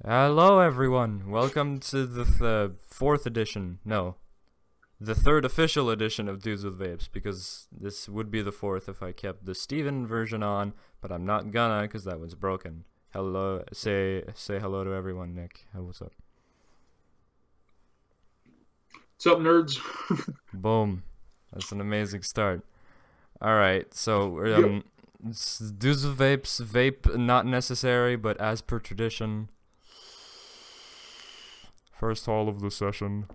Hello everyone, welcome to the fourth edition, no, the third official edition of Dudes with Vapes, because this would be the fourth if I kept the Steven version on, but I'm not gonna because that was broken. Hello, say hello to everyone, Nick. What's up? What's up, nerds? Boom, that's an amazing start. Alright, so, Yep. Dudes with Vapes, vape not necessary, but as per tradition. First hall of the session.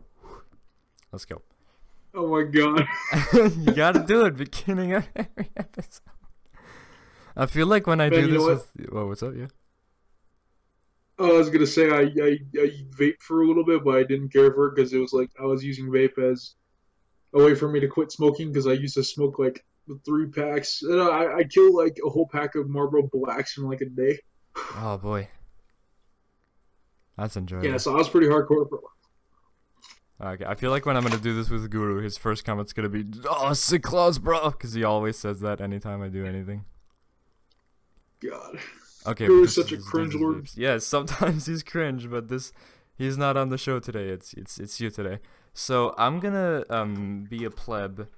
Let's go. Oh my god. You gotta do it beginning of every episode. I feel like when I Man, do you this know what? with... Whoa, what's up, yeah? Oh, I was gonna say I vaped for a little bit, but I didn't care for it because it was like I was using vape as a way for me to quit smoking because I used to smoke like 3 packs. And I killed like a whole pack of Marlboro Blacks in like a day. Oh boy. That's Yeah, enjoyable. so I was pretty hardcore for Okay, I feel like when I'm gonna do this with Guru, his first comment's gonna be, "Oh, sick claws, bro," because he always says that anytime I do anything. God. Okay, Who but is this such a is cringe Dudes with lord? Vapes. Yeah, sometimes he's cringe, but he's not on the show today. It's you today. So I'm gonna be a pleb,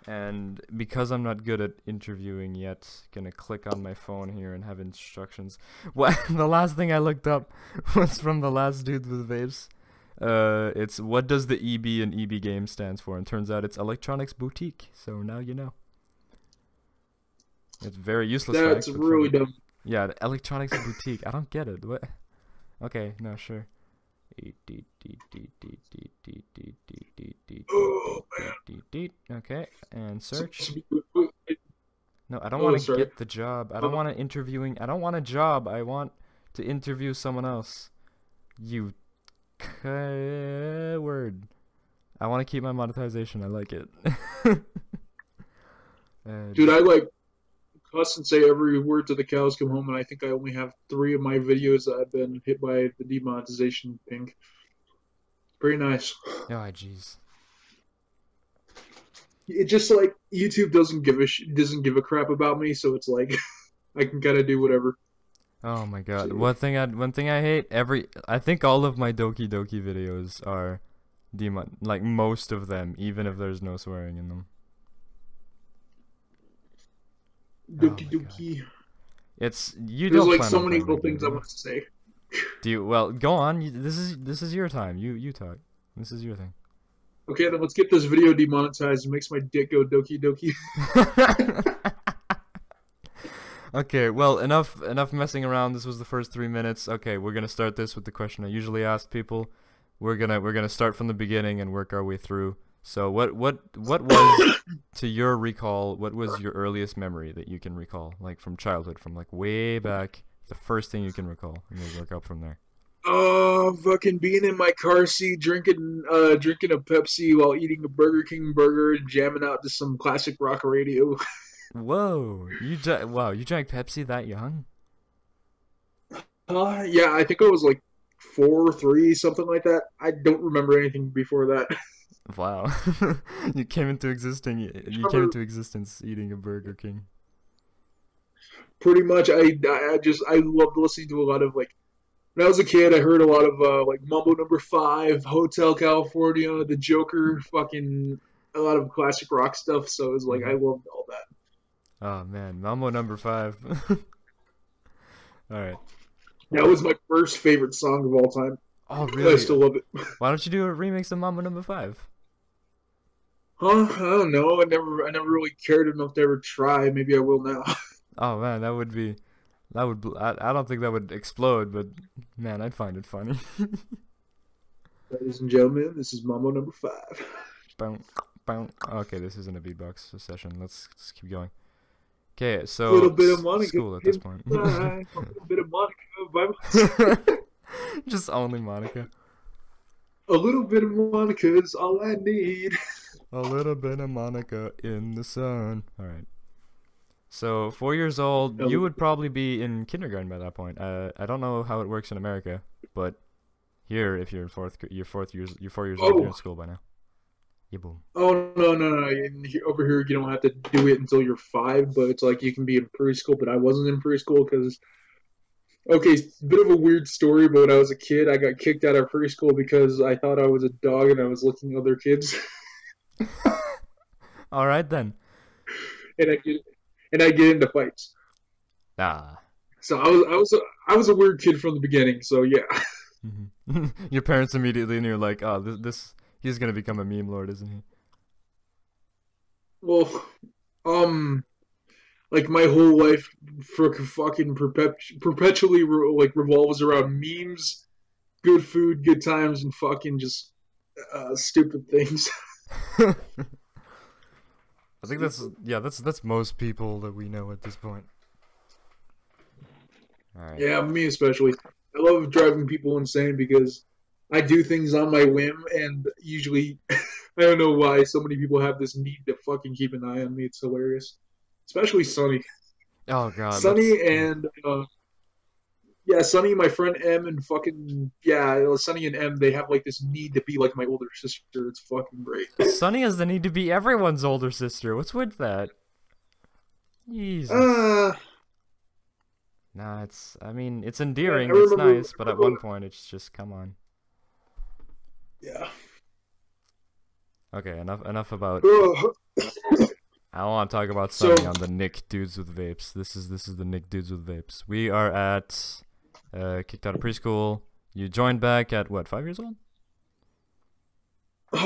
and because I'm not good at interviewing yet, gonna click on my phone here and have instructions. What the last thing I looked up was from the last Dude with Vapes. It's what does the EB and EB game stands for, and turns out it's Electronics Boutique. So now you know. It's very useless That's fact, but really funny. dumb. Yeah, the Electronics Boutique. I don't get it. What? Okay, no, sure. Oh Okay, and man. search. No, I don't Oh, want to sorry. get the job. I don't want to interviewing. I don't want a job. I want to interview someone else. You word. I want to keep my monetization. I like it. Dude, I like cuss and say every word to the cows come home, and I think I only have 3 of my videos that have been hit by the demonetization ping. Pretty nice. Oh, jeez. It just like YouTube doesn't give a crap about me, so it's like I can kind of do whatever. Oh my god. So, One thing I hate, I think all of my Doki Doki videos are like most of them, even if there's no swearing in them. Oh dookie my god. dookie. It's you There's don't like plan so on many playing little that game, things do I you? want to say. Do you? Well, go on. This is your time. You talk. This is your thing. Okay, then let's get this video demonetized. It makes my dick go doki doki. Okay, well, enough messing around. This was the first 3 minutes. Okay, we're gonna start this with the question I usually ask people. We're gonna start from the beginning and work our way through. So what was, to your recall, what was your earliest memory that you can recall, like from childhood, from like way back, the first thing you can recall, and we'll work up from there. Oh, fucking being in my car seat, drinking a Pepsi while eating a Burger King burger, and jamming out to some classic rock radio. Whoa, wow, you drank Pepsi that young? Yeah, I think I was like 4, 3, something like that. I don't remember anything before that. Wow, you came into existence eating a Burger King. Pretty much, I loved listening to a lot of like when I was a kid. I heard a lot of like Mambo Number Five, Hotel California, The Joker, fucking a lot of classic rock stuff. So it was like I Hmm. loved all that. Oh man, Mambo number 5. All right. That was my first favorite song of all time. Oh I really? still love it. Why don't you do a remix of Mambo number 5? Huh? I don't know. I never really cared enough to ever try. Maybe I will now. Oh man, I don't think that would explode, but man, I'd find it funny. Ladies and gentlemen, this is Mambo Number Five. Boom, boom. Okay, this isn't a beatbox session. Let's keep going. Okay, A so little bit of Monica school at this point. inside. A little bit of Monica. Just only Monica. A little bit of Monica is all I need. A little bit of Monica in the sun. All right. So 4 years old, you would probably be in kindergarten by that point. I don't know how it works in America, but here, if you're you're 4 years old, you're in Oh, school by now. Yeah, boom. oh no! Over here, you don't have to do it until you're 5, but it's like you can be in preschool. But I wasn't in preschool because Okay, it's a bit of a weird story, but when I was a kid, I got kicked out of preschool because I thought I was a dog and I was licking other kids, All right then. and I get into fights. Ah. So I was a weird kid from the beginning. So yeah. Your parents immediately knew, like, oh, this he's gonna become a meme lord, isn't he? Well, um, like my whole life for fucking perpetually like revolves around memes, good food, good times, and fucking just stupid things. I think that's most people that we know at this point. All right. Yeah, me especially. I love driving people insane because I do things on my whim, and usually I don't know why so many people have this need to fucking keep an eye on me. It's hilarious, especially Sunny. Oh God, that's Sunny and yeah, Sunny, my friend M, and fucking yeah, Sunny and M. They have like this need to be like my older sister. It's fucking great. Sunny has the need to be everyone's older sister. What's with that? Jesus. Nah, I mean, it's endearing, it's nice, but at one point it's just, come on. Yeah. Okay, enough about... I want to talk about Sunny on the Nick Dudes with Vapes. This is the Nick Dudes with Vapes. We are at, kicked out of preschool. You joined back at, what, 5 years old? We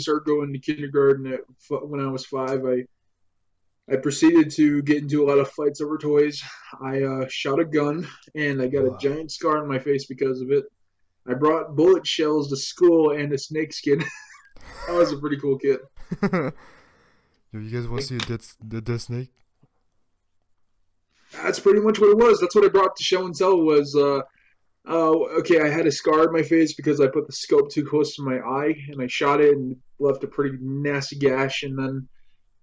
started going to kindergarten when I was 5. I proceeded to get into a lot of fights over toys. I shot a gun, and I got a giant scar on my face because of it. I brought bullet shells to school and a snake skin. I was a pretty cool kid. Yo, you guys want to see a dead snake? That's pretty much what it was. That's what I brought to show and tell was, okay, I had a scar on my face because I put the scope too close to my eye, and I shot it and left a pretty nasty gash, and then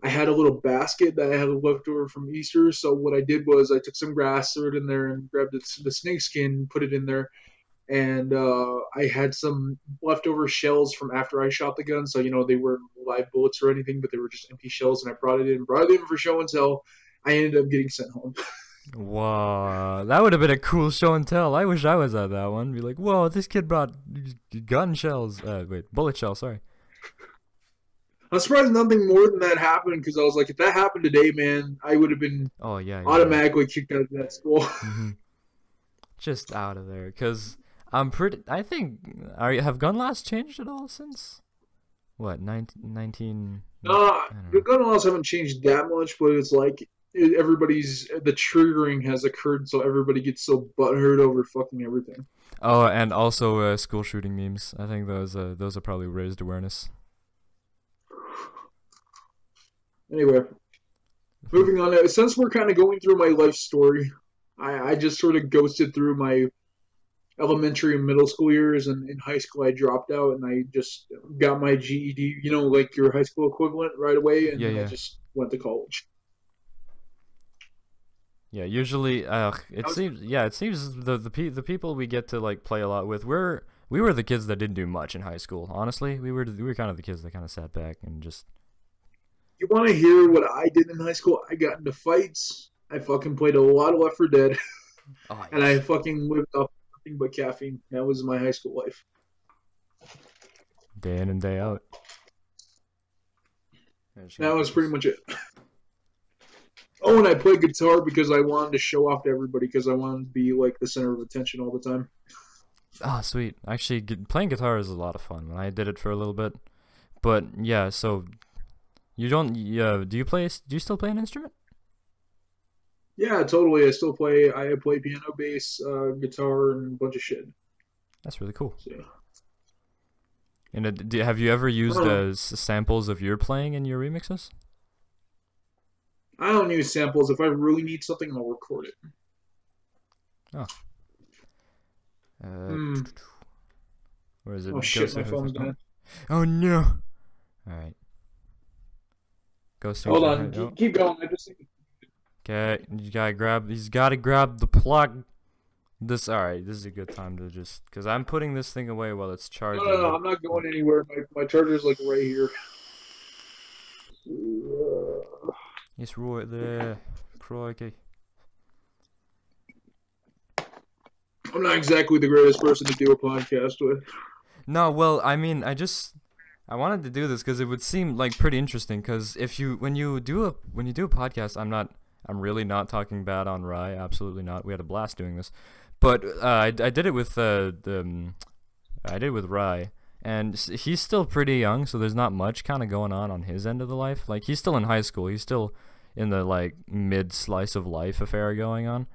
I had a little basket that I had left over from Easter. So what I did was I took some grass, threw it in there, and grabbed the snake skin, put it in there. And I had some leftover shells from after I shot the gun. So, you know, they weren't live bullets or anything, but they were just empty shells. And I brought it in for show and tell. I ended up getting sent home. Wow, that would have been a cool show and tell. I wish I was at that one. Be like, whoa, this kid brought gun shells. Wait, bullet shells, sorry. I'm surprised nothing more than that happened because I was like, if that happened today, man, I would have been automatically kicked out of that school. Just out of there, because I think, have gun laws changed at all since? What, 19? The gun laws haven't changed that much, but it's like the triggering has occurred, so everybody gets so butthurt over fucking everything. Oh, and also school shooting memes. I think those are probably raised awareness. Anyway, moving on. Since we're kind of going through my life story, I just sort of ghosted through my elementary and middle school years, and in high school I dropped out, and I just got my GED, you know, like your high school equivalent right away, and I just went to college. Yeah, usually, it seems the people we get to like play a lot with, we were the kids that didn't do much in high school. Honestly, we were kind of the kids that kind of sat back and just. You want to hear what I did in high school? I got into fights. I fucking played a lot of Left 4 Dead, and I fucking lived off nothing but caffeine. That was my high school life. Day in and day out. That was pretty much it. Oh, and I played guitar because I wanted to show off to everybody because I wanted to be like the center of attention all the time. Ah, sweet. Actually, playing guitar is a lot of fun. I did it for a little bit, but yeah. So, you don't? Do you still play an instrument? Yeah, totally. I still play. I play piano, bass, guitar, and a bunch of shit. That's really cool. So, and have you ever used samples of your playing in your remixes? I don't use samples. If I really need something, I'll record it. Oh. Where is it? Oh shit, my phone's dead. Oh no! Alright. Hold on, keep going. Okay, he's gotta grab the plug. Alright, this is a good time to just, because I'm putting this thing away while it's charging. No, I'm not going anywhere. My charger's like right here. It's right there. Crikey. I'm not exactly the greatest person to do a podcast with. No, well, I mean, I wanted to do this because it would seem like pretty interesting. Because when you do a podcast, I'm really not talking bad on Rye. Absolutely not. We had a blast doing this, but I did it with I did it with Rye, and he's still pretty young, so there's not much kind of going on his end of the life. Like he's still in high school. He's still in the like mid slice of life affair going on.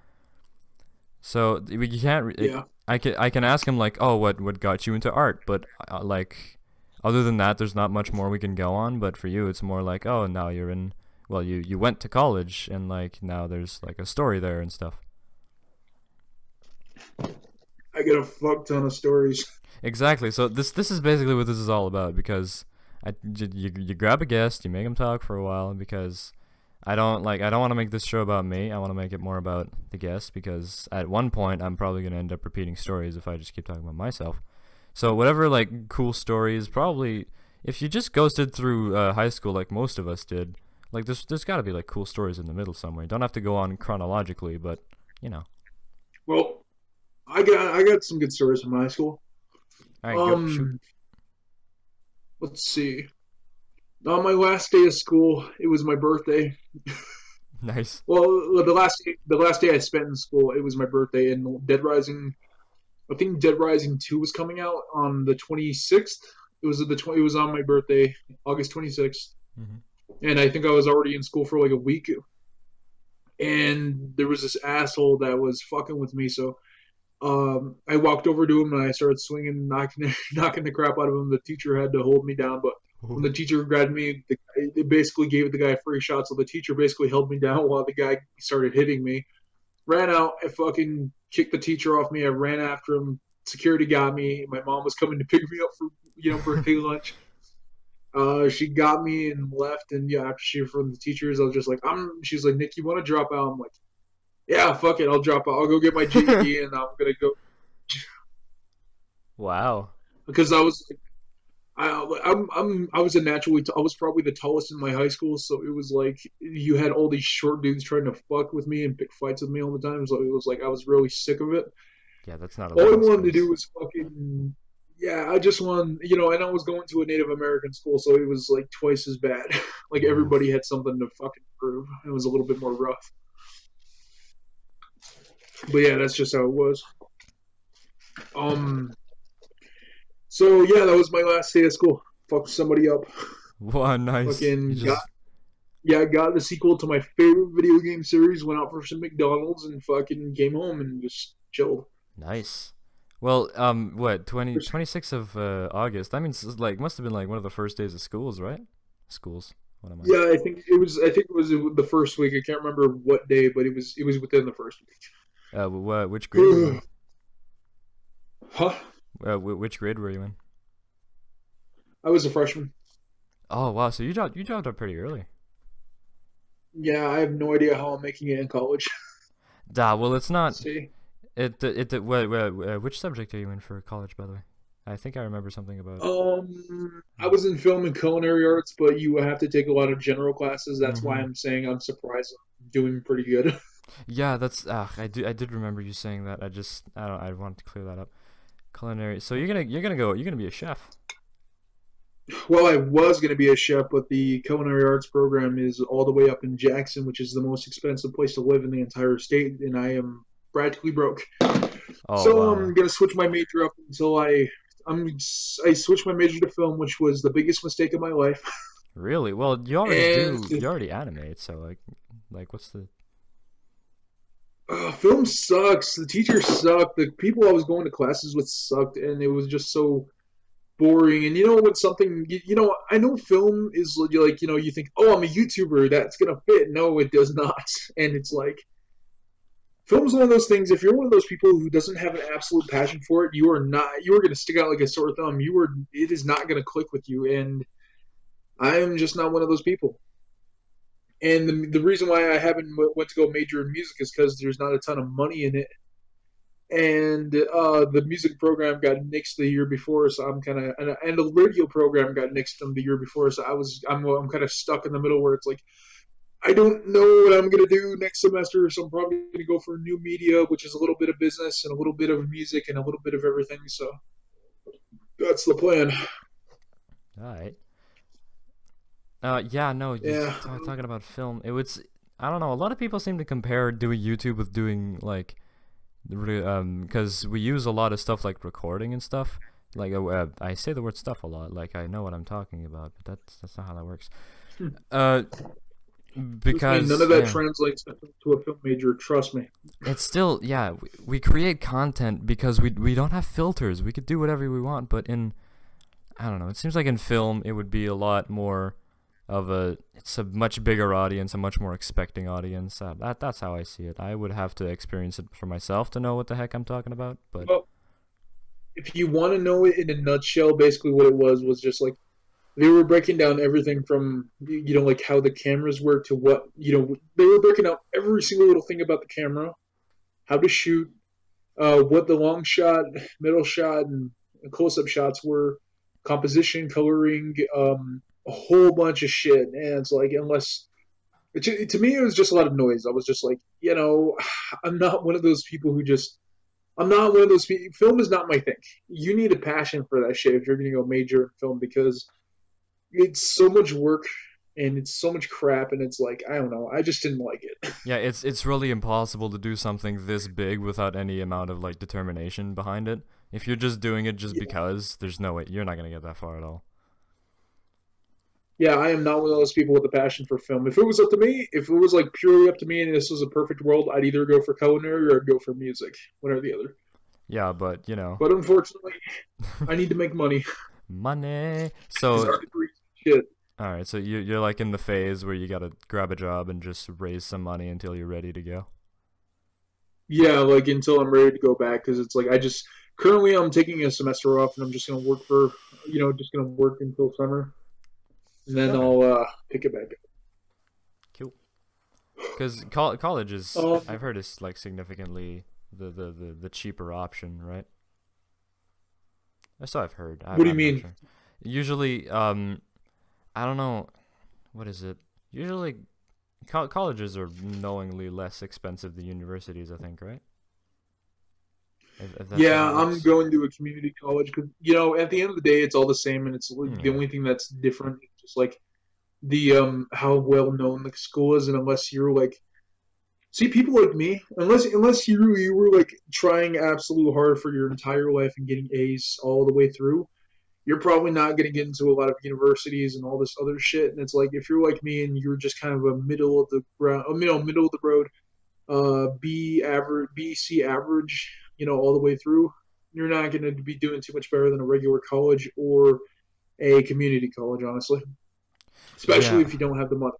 So you can't. Yeah. I can ask him like, oh, what got you into art? But like, other than that, there's not much more we can go on. But for you, it's more like, oh, now you're in. Well, you went to college, and like now there's like a story there and stuff. I get a fuck ton of stories. Exactly. So this is basically what this is all about, because you grab a guest, you make him talk for a while, because I don't want to make this show about me. I want to make it more about the guest, because at one point I'm probably going to end up repeating stories if I just keep talking about myself. So whatever like cool stories, probably if you just ghosted through high school like most of us did, like there's got to be like cool stories in the middle somewhere. You don't have to go on chronologically, but you know. Well, I got some good stories from high school. All right, go shoot. Let's see. On my last day of school, it was my birthday. Nice. Well, the last day I spent in school, it was my birthday, and Dead Rising. I think Dead Rising 2 was coming out on the 26th. It was on my birthday, August 26th, and I think I was already in school for like a week. And there was this asshole that was fucking with me, so I walked over to him and I started swinging, knocking the crap out of him. The teacher had to hold me down, but when the teacher grabbed me, it basically gave the guy a free shot. So the teacher basically held me down while the guy started hitting me. Ran out, I fucking kicked the teacher off me. I ran after him. Security got me. My mom was coming to pick me up for birthday lunch. She got me and left. And yeah, after she from the teachers, I was just like, she's like, Nick, you want to drop out? I'm like, yeah, fuck it, I'll drop out. I'll go get my GED and I'm gonna go. Wow. Because I was, I was I was probably the tallest in my high school, so it was like you had all these short dudes trying to fuck with me and pick fights with me all the time. So it was like I was really sick of it. Yeah, that's not. All I wanted to do was fucking. Yeah, I just wanted, and I was going to a Native American school, so it was like twice as bad. Like everybody had something to fucking prove. It was a little bit more rough. But yeah, that's just how it was. So yeah, that was my last day of school. Fucked somebody up. Wow, nice. Fucking got the sequel to my favorite video game series. Went out for some McDonald's and fucking came home and just chilled. Nice. Well, what 26th of August? That means like must have been like one of the first days of schools, right? Schools. What am I? Yeah, I think it was the first week. I can't remember what day, but it was within the first week. Which grade were you in? Huh? Which grade were you in? I was a freshman. Oh wow, so you dropped out pretty early. Yeah, I have no idea how I'm making it in college. Well, it's not. See? Which subject are you in for college, by the way? I think I remember something about. I was in film and culinary arts, but you have to take a lot of general classes. That's why I'm saying I'm surprised I'm doing pretty good. Yeah, that's I did remember you saying that. I wanted to clear that up. Culinary. So you're gonna be a chef. Well, I was gonna be a chef, but the culinary arts program is all the way up in Jackson, which is the most expensive place to live in the entire state, and I am practically broke. Oh, so wow. I'm gonna switch my major up until I switched my major to film, which was the biggest mistake of my life. Really? Well, you already animate, so like what's the film sucks. The teachers suck. The people I was going to classes with sucked, and it was just so boring. And when something, I know film is like, you think, oh, I'm a YouTuber, that's gonna fit. No, it does not. And it's like, film's one of those things. If you're one of those people who doesn't have an absolute passion for it, you are gonna stick out like a sore thumb. It is not gonna click with you. And I am just not one of those people. And the reason why I haven't went to go major in music is because there's not a ton of money in it. And the music program got nixed the year before, so I'm kind of, and the radio program got nixed from the year before, so I'm kind of stuck in the middle where it's like, I don't know what I'm gonna do next semester, so I'm probably gonna go for new media, which is a little bit of business and a little bit of music and a little bit of everything. So that's the plan. All right. Yeah, no, Yeah. just talking about film. It was, I don't know. A lot of people seem to compare doing YouTube with doing like, because we use a lot of stuff like recording and stuff. Like I say the word stuff a lot. Like I know what I'm talking about, but that's not how that works. Uh, Because none because of that yeah, translates to a film major. Trust me. it's still yeah. We create content because we don't have filters. We could do whatever we want, but in I don't know. It seems like in film it would be a lot more of a. It's a much bigger audience, a much more expecting audience. That's how I see it. I would have to experience it for myself to know what the heck I'm talking about. But Well, if you want to know it in a nutshell, basically what it was just like they were breaking down everything from like how the cameras work to what they were breaking out every single little thing about the camera, how to shoot, what the long shot, middle shot, and close up shots were, composition, coloring, a whole bunch of shit. And it's like unless to me it was just a lot of noise. I was just like, I'm not one of those people who just. I'm not one of those people. Film is not my thing. You need a passion for that shit if you're going to go major in film because it's so much work and it's so much crap and it's like I don't know. I just didn't like it. yeah, it's really impossible to do something this big without any amount of like determination behind it. If you're just doing it just Yeah. because, there's no way you're not gonna get that far at all. Yeah, I am not one of those people with a passion for film. If it was up to me, if it was like purely up to me and this was a perfect world, I'd either go for culinary or I'd go for music, one or the other. Yeah, but you know, But unfortunately, I need to make money money. because So our degree shit. all right, so you're like in the phase where you gotta grab a job and just raise some money until you're ready to go. Yeah, like until I'm ready to go back because it's like I just currently I'm taking a semester off and I'm just gonna work for just gonna work until summer and then Okay, I'll pick it back up. cool. Because college is, Um, I've heard, is like significantly the cheaper option, right? That's what I've heard. what do you I'm not mean? sure. Usually, I don't know, what is it? Usually, colleges are knowingly less expensive than universities, I think, right? If that's how Yeah, it I'm works. going to a community college because at the end of the day it's all the same and it's like, the Yeah. only thing that's different is just like the how well known the school is and unless you're like see people like me unless you were like trying absolute hard for your entire life and getting A's all the way through you're probably not going to get into a lot of universities and all this other shit. And it's like if you're like me and you're just kind of a middle of the ground, middle of the road, B average, B C average, all the way through, you're not going to be doing too much better than a regular college or a community college, honestly. Especially Yeah. if you don't have the money.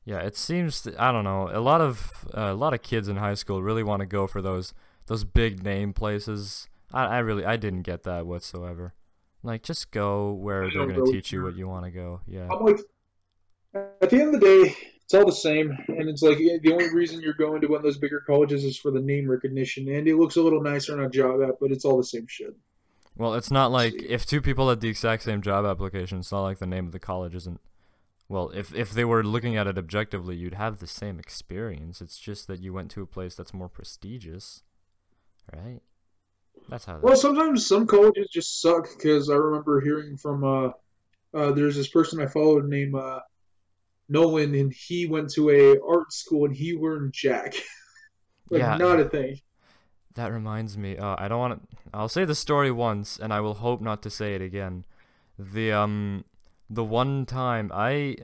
Yeah, it seems I don't know. A lot of kids in high school really want to go for those big name places. I didn't get that whatsoever. Like just go where I they're don't gonna really teach you care. what you want to go. Yeah. I'm like, at the end of the day, it's all the same, and it's like the only reason you're going to one of those bigger colleges is for the name recognition, and it looks a little nicer on a job app, but it's all the same shit. Well, it's not like See, if two people had the exact same job application, it's not like the name of the college isn't. Well, if they were looking at it objectively, you'd have the same experience. It's just that you went to a place that's more prestigious, right? That's how well, that. sometimes some colleges just suck because I remember hearing from there's this person I followed named Nolan, and he went to a art school and he learned jack, like Yeah, not a thing. that reminds me. I don't want to. I'll say the story once, and I will hope not to say it again. The one time I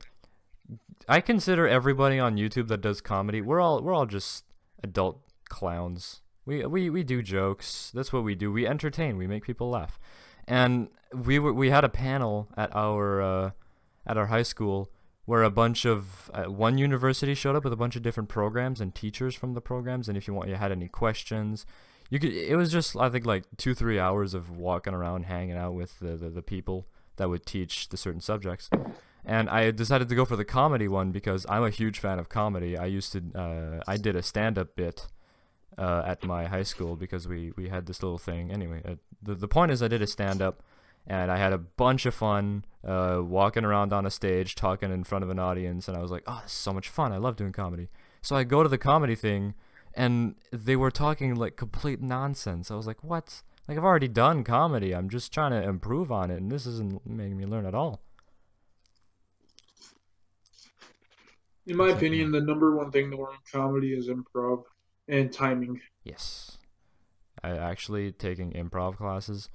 consider everybody on YouTube that does comedy, we're all just adult clowns. We do jokes. That's what we do. We entertain. We make people laugh. And we had a panel at our high school where a bunch of one university showed up with a bunch of different programs and teachers from the programs. And if you had any questions, you could. It was just I think like 2-3 hours of walking around, hanging out with the people that would teach the certain subjects. And I decided to go for the comedy one because I'm a huge fan of comedy. I did a stand-up bit at my high school because we had this little thing. Anyway, the point is I did a stand-up, and I had a bunch of fun walking around on a stage, talking in front of an audience, and I was like, oh, this is so much fun. I love doing comedy. So I go to the comedy thing, and they were talking like complete nonsense. I was like, what? Like, I've already done comedy. I'm just trying to improve on it, and this isn't making me learn at all. In my opinion, the number one thing to learn in comedy is improv and timing. Yes. Actually taking improv classes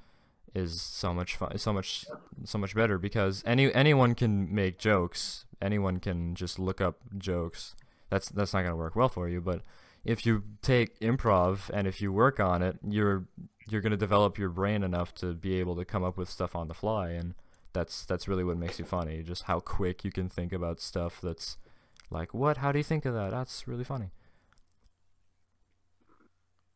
is so much fun, so much better, because anyone can make jokes. Anyone can just look up jokes. That's not going to work well for you, but if you take improv and if you work on it, you're going to develop your brain enough to be able to come up with stuff on the fly, and that's really what makes you funny. Just how quick you can think about stuff that's like, what? How do you think of that? That's really funny.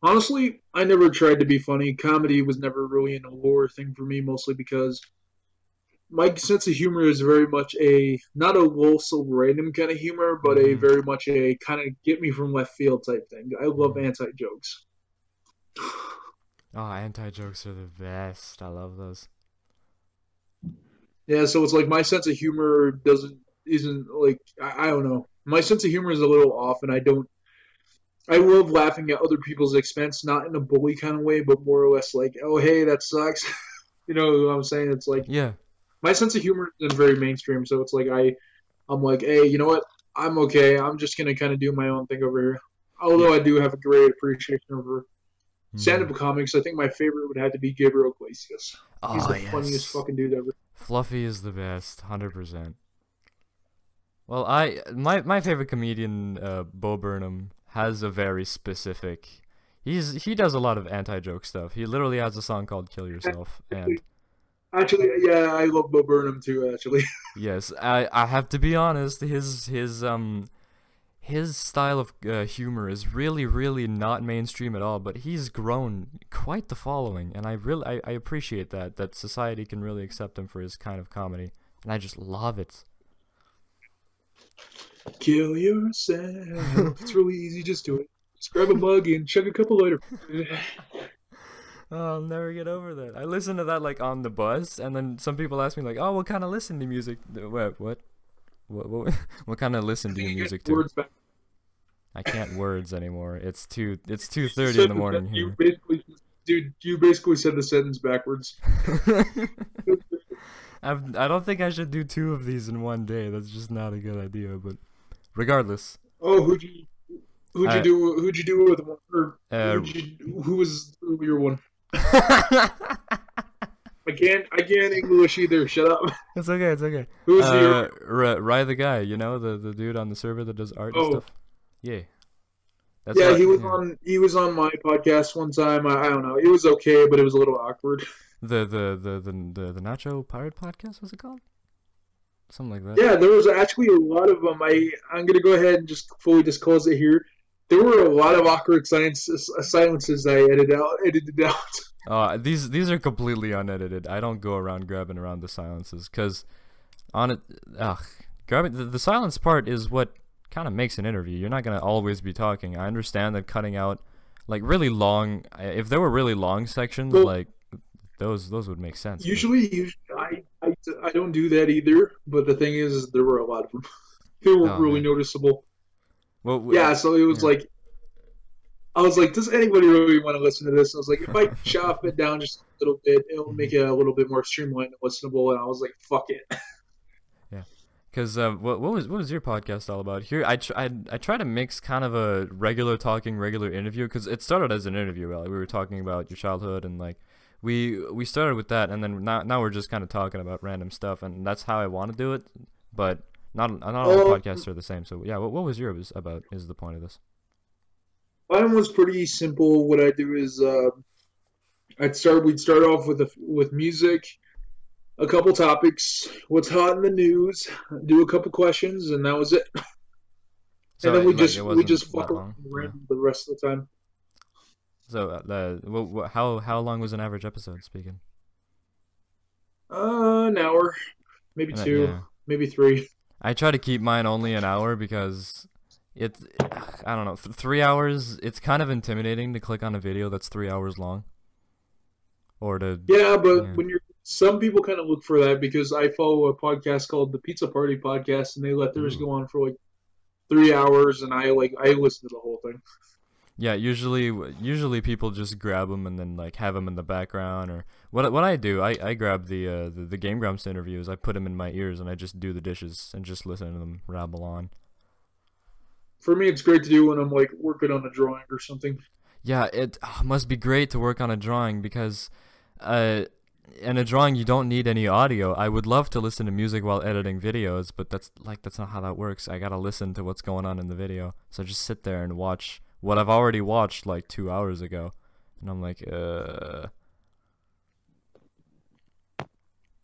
Honestly, I never tried to be funny. Comedy was never really an allure thing for me, mostly because my sense of humor is very much not a also random kind of humor, but a very much a kind of get me from left field type thing. I love anti-jokes. Oh, anti-jokes are the best. I love those. Yeah, so it's like my sense of humor isn't like, I don't know. My sense of humor is a little off, and I love laughing at other people's expense, not in a bully kind of way, but more or less like, oh, hey, that sucks. You know what I'm saying? It's like, yeah. My sense of humor is very mainstream, so it's like I'm like, hey, you know what? I'm okay. I'm just gonna kind of do my own thing over here. Although I do have a great appreciation over stand-up comics, I think my favorite would have to be Gabriel Iglesias. He's the funniest fucking dude ever. Fluffy is the best, 100%. Well, my favorite comedian, Bo Burnham, has a very specific. He does a lot of anti-joke stuff. He literally has a song called "Kill Yourself," and actually, yeah, I love Bo Burnham too. Actually, yes, I have to be honest. His style of humor is really not mainstream at all, but he's grown quite the following, and I appreciate that society can really accept him for his kind of comedy, and I just love it. Kill yourself. It's really easy. Just do it. Just grab a mug and chug a couple later. Oh, I'll never get over that. I listen to that like on the bus, and then some people ask me like, "Oh, what kind of listening music? What kind of listening music to?" I can't words anymore. It's 2:30 in the morning here. You basically said the sentence backwards. I don't think I should do 2 of these in one day. That's just not a good idea. But regardless. Oh, who'd you do with one? Or who was the earlier one? I can't English either. Shut up. It's okay. Who was the Rye the guy? You know, the dude on the server that does art and stuff. Yeah. He was on my podcast one time. I don't know. It was okay, but it was a little awkward. The Nacho Pirate Podcast, was it called? Something like that. Yeah, there was actually a lot of them. I'm gonna go ahead and just fully disclose it here. There were a lot of awkward silences I edited out. These are completely unedited. I don't go around grabbing around the silences, because grabbing the silence part is what kind of makes an interview. You're not gonna always be talking. I understand that cutting out like really long. If there were really long sections, like those would make sense. Usually I don't do that either. But the thing is there were a lot of them. They were really noticeable. Well, yeah. So it was like, I was like, does anybody really want to listen to this? I was like, if I chop it down just a little bit, it'll make it a little bit more streamlined and listenable. And I was like, fuck it. Yeah. Because what was your podcast all about? Here, I try to mix kind of a regular interview, because it started as an interview. Really. We were talking about your childhood, and like we started with that, and then now we're just kind of talking about random stuff, and that's how I want to do it. But not all podcasts are the same. So yeah, what was yours about? Is the point of this? Mine was pretty simple. What I do is we'd start off with music. A couple topics, what's hot in the news, do a couple questions, and that was it. So and then we just fuck around the rest of the time. So, how long was an average episode? Speaking. An hour, maybe 2, maybe 3. I try to keep mine only an hour, because it's, I don't know, 3 hours. It's kind of intimidating to click on a video that's 3 hours long. Or to when you're some people kind of look for that because I follow a podcast called the Pizza Party Podcast, and they let theirs Ooh. go on for like 3 hours, and I listen to the whole thing. Yeah, usually people just grab them and then like have them in the background, or what I do, I grab the Game Grumps interviews, I put them in my ears and I just do the dishes and just listen to them rabble on. For me, it's great to do when I'm like working on a drawing or something. Yeah, it must be great to work on a drawing because in a drawing you don't need any audio. I would love to listen to music while editing videos, but that's not how that works. I gotta listen to what's going on in the video. So just sit there and watch what I've already watched like 2 hours ago. And I'm like,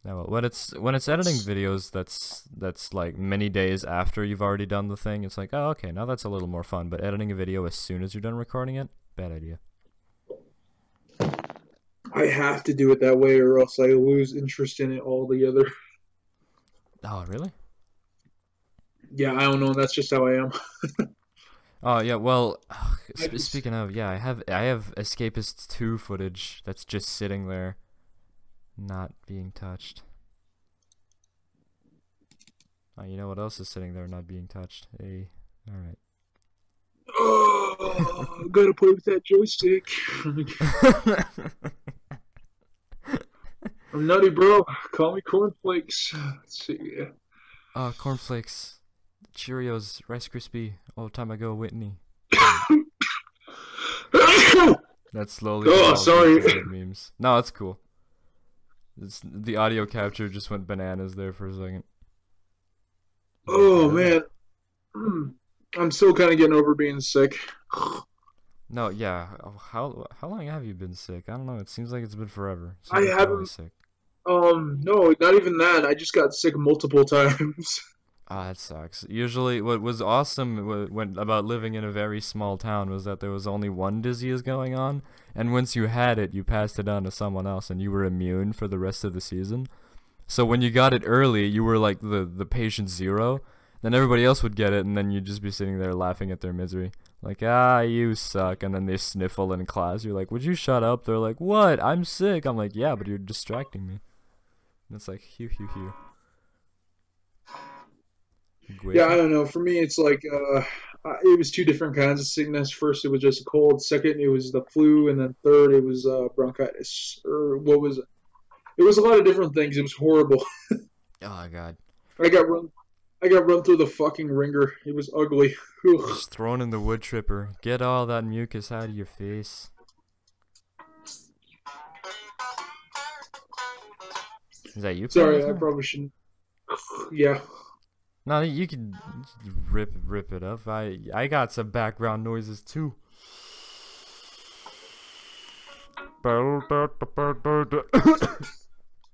No, when it's editing videos that's like many days after you've already done the thing, it's like, oh, okay, now that's a little more fun. But editing a video as soon as you're done recording it, bad idea. I have to do it that way, or else I lose interest in it altogether. Oh, really? Yeah, I don't know. That's just how I am. Oh yeah, well, just- speaking of, yeah, I have Escapist 2 footage that's just sitting there, not being touched. Oh, you know what else is sitting there not being touched? Hey, all right. Oh, gotta play with that joystick. I'm nutty, bro. Call me cornflakes. Let's see. Oh, cornflakes, Cheerios, Rice Krispie. All the time I go, Whitney. That's slowly. Oh, sorry. Memes. No, it's cool. The audio capture just went bananas there for a second. Oh man, I'm still kind of getting over being sick. No, yeah. How long have you been sick? I don't know. It seems like it's been forever. I haven't. Sick. No, not even that. I just got sick multiple times. Ah, that sucks. Usually, what was awesome when about living in a very small town was that there was only one disease going on, and once you had it, you passed it on to someone else, and you were immune for the rest of the season. So when you got it early, you were like the patient zero. Then everybody else would get it, and then you'd just be sitting there laughing at their misery. Like, ah, you suck. And then they sniffle in class. You're like, would you shut up? They're like, what? I'm sick. I'm like, yeah, but you're distracting me. And it's like, hew, hew, hew. Yeah, I don't know. For me, it's like it was two different kinds of sickness. First, it was just a cold. Second, it was the flu, and then third, it was bronchitis, or what was it? It was a lot of different things. It was horrible. Oh god. I got run through the fucking ringer. It was ugly. Just thrown in the wood chipper. Get all that mucus out of your face. Is that you? Sorry, I probably shouldn't. Yeah. No, you could rip it up. I got some background noises too.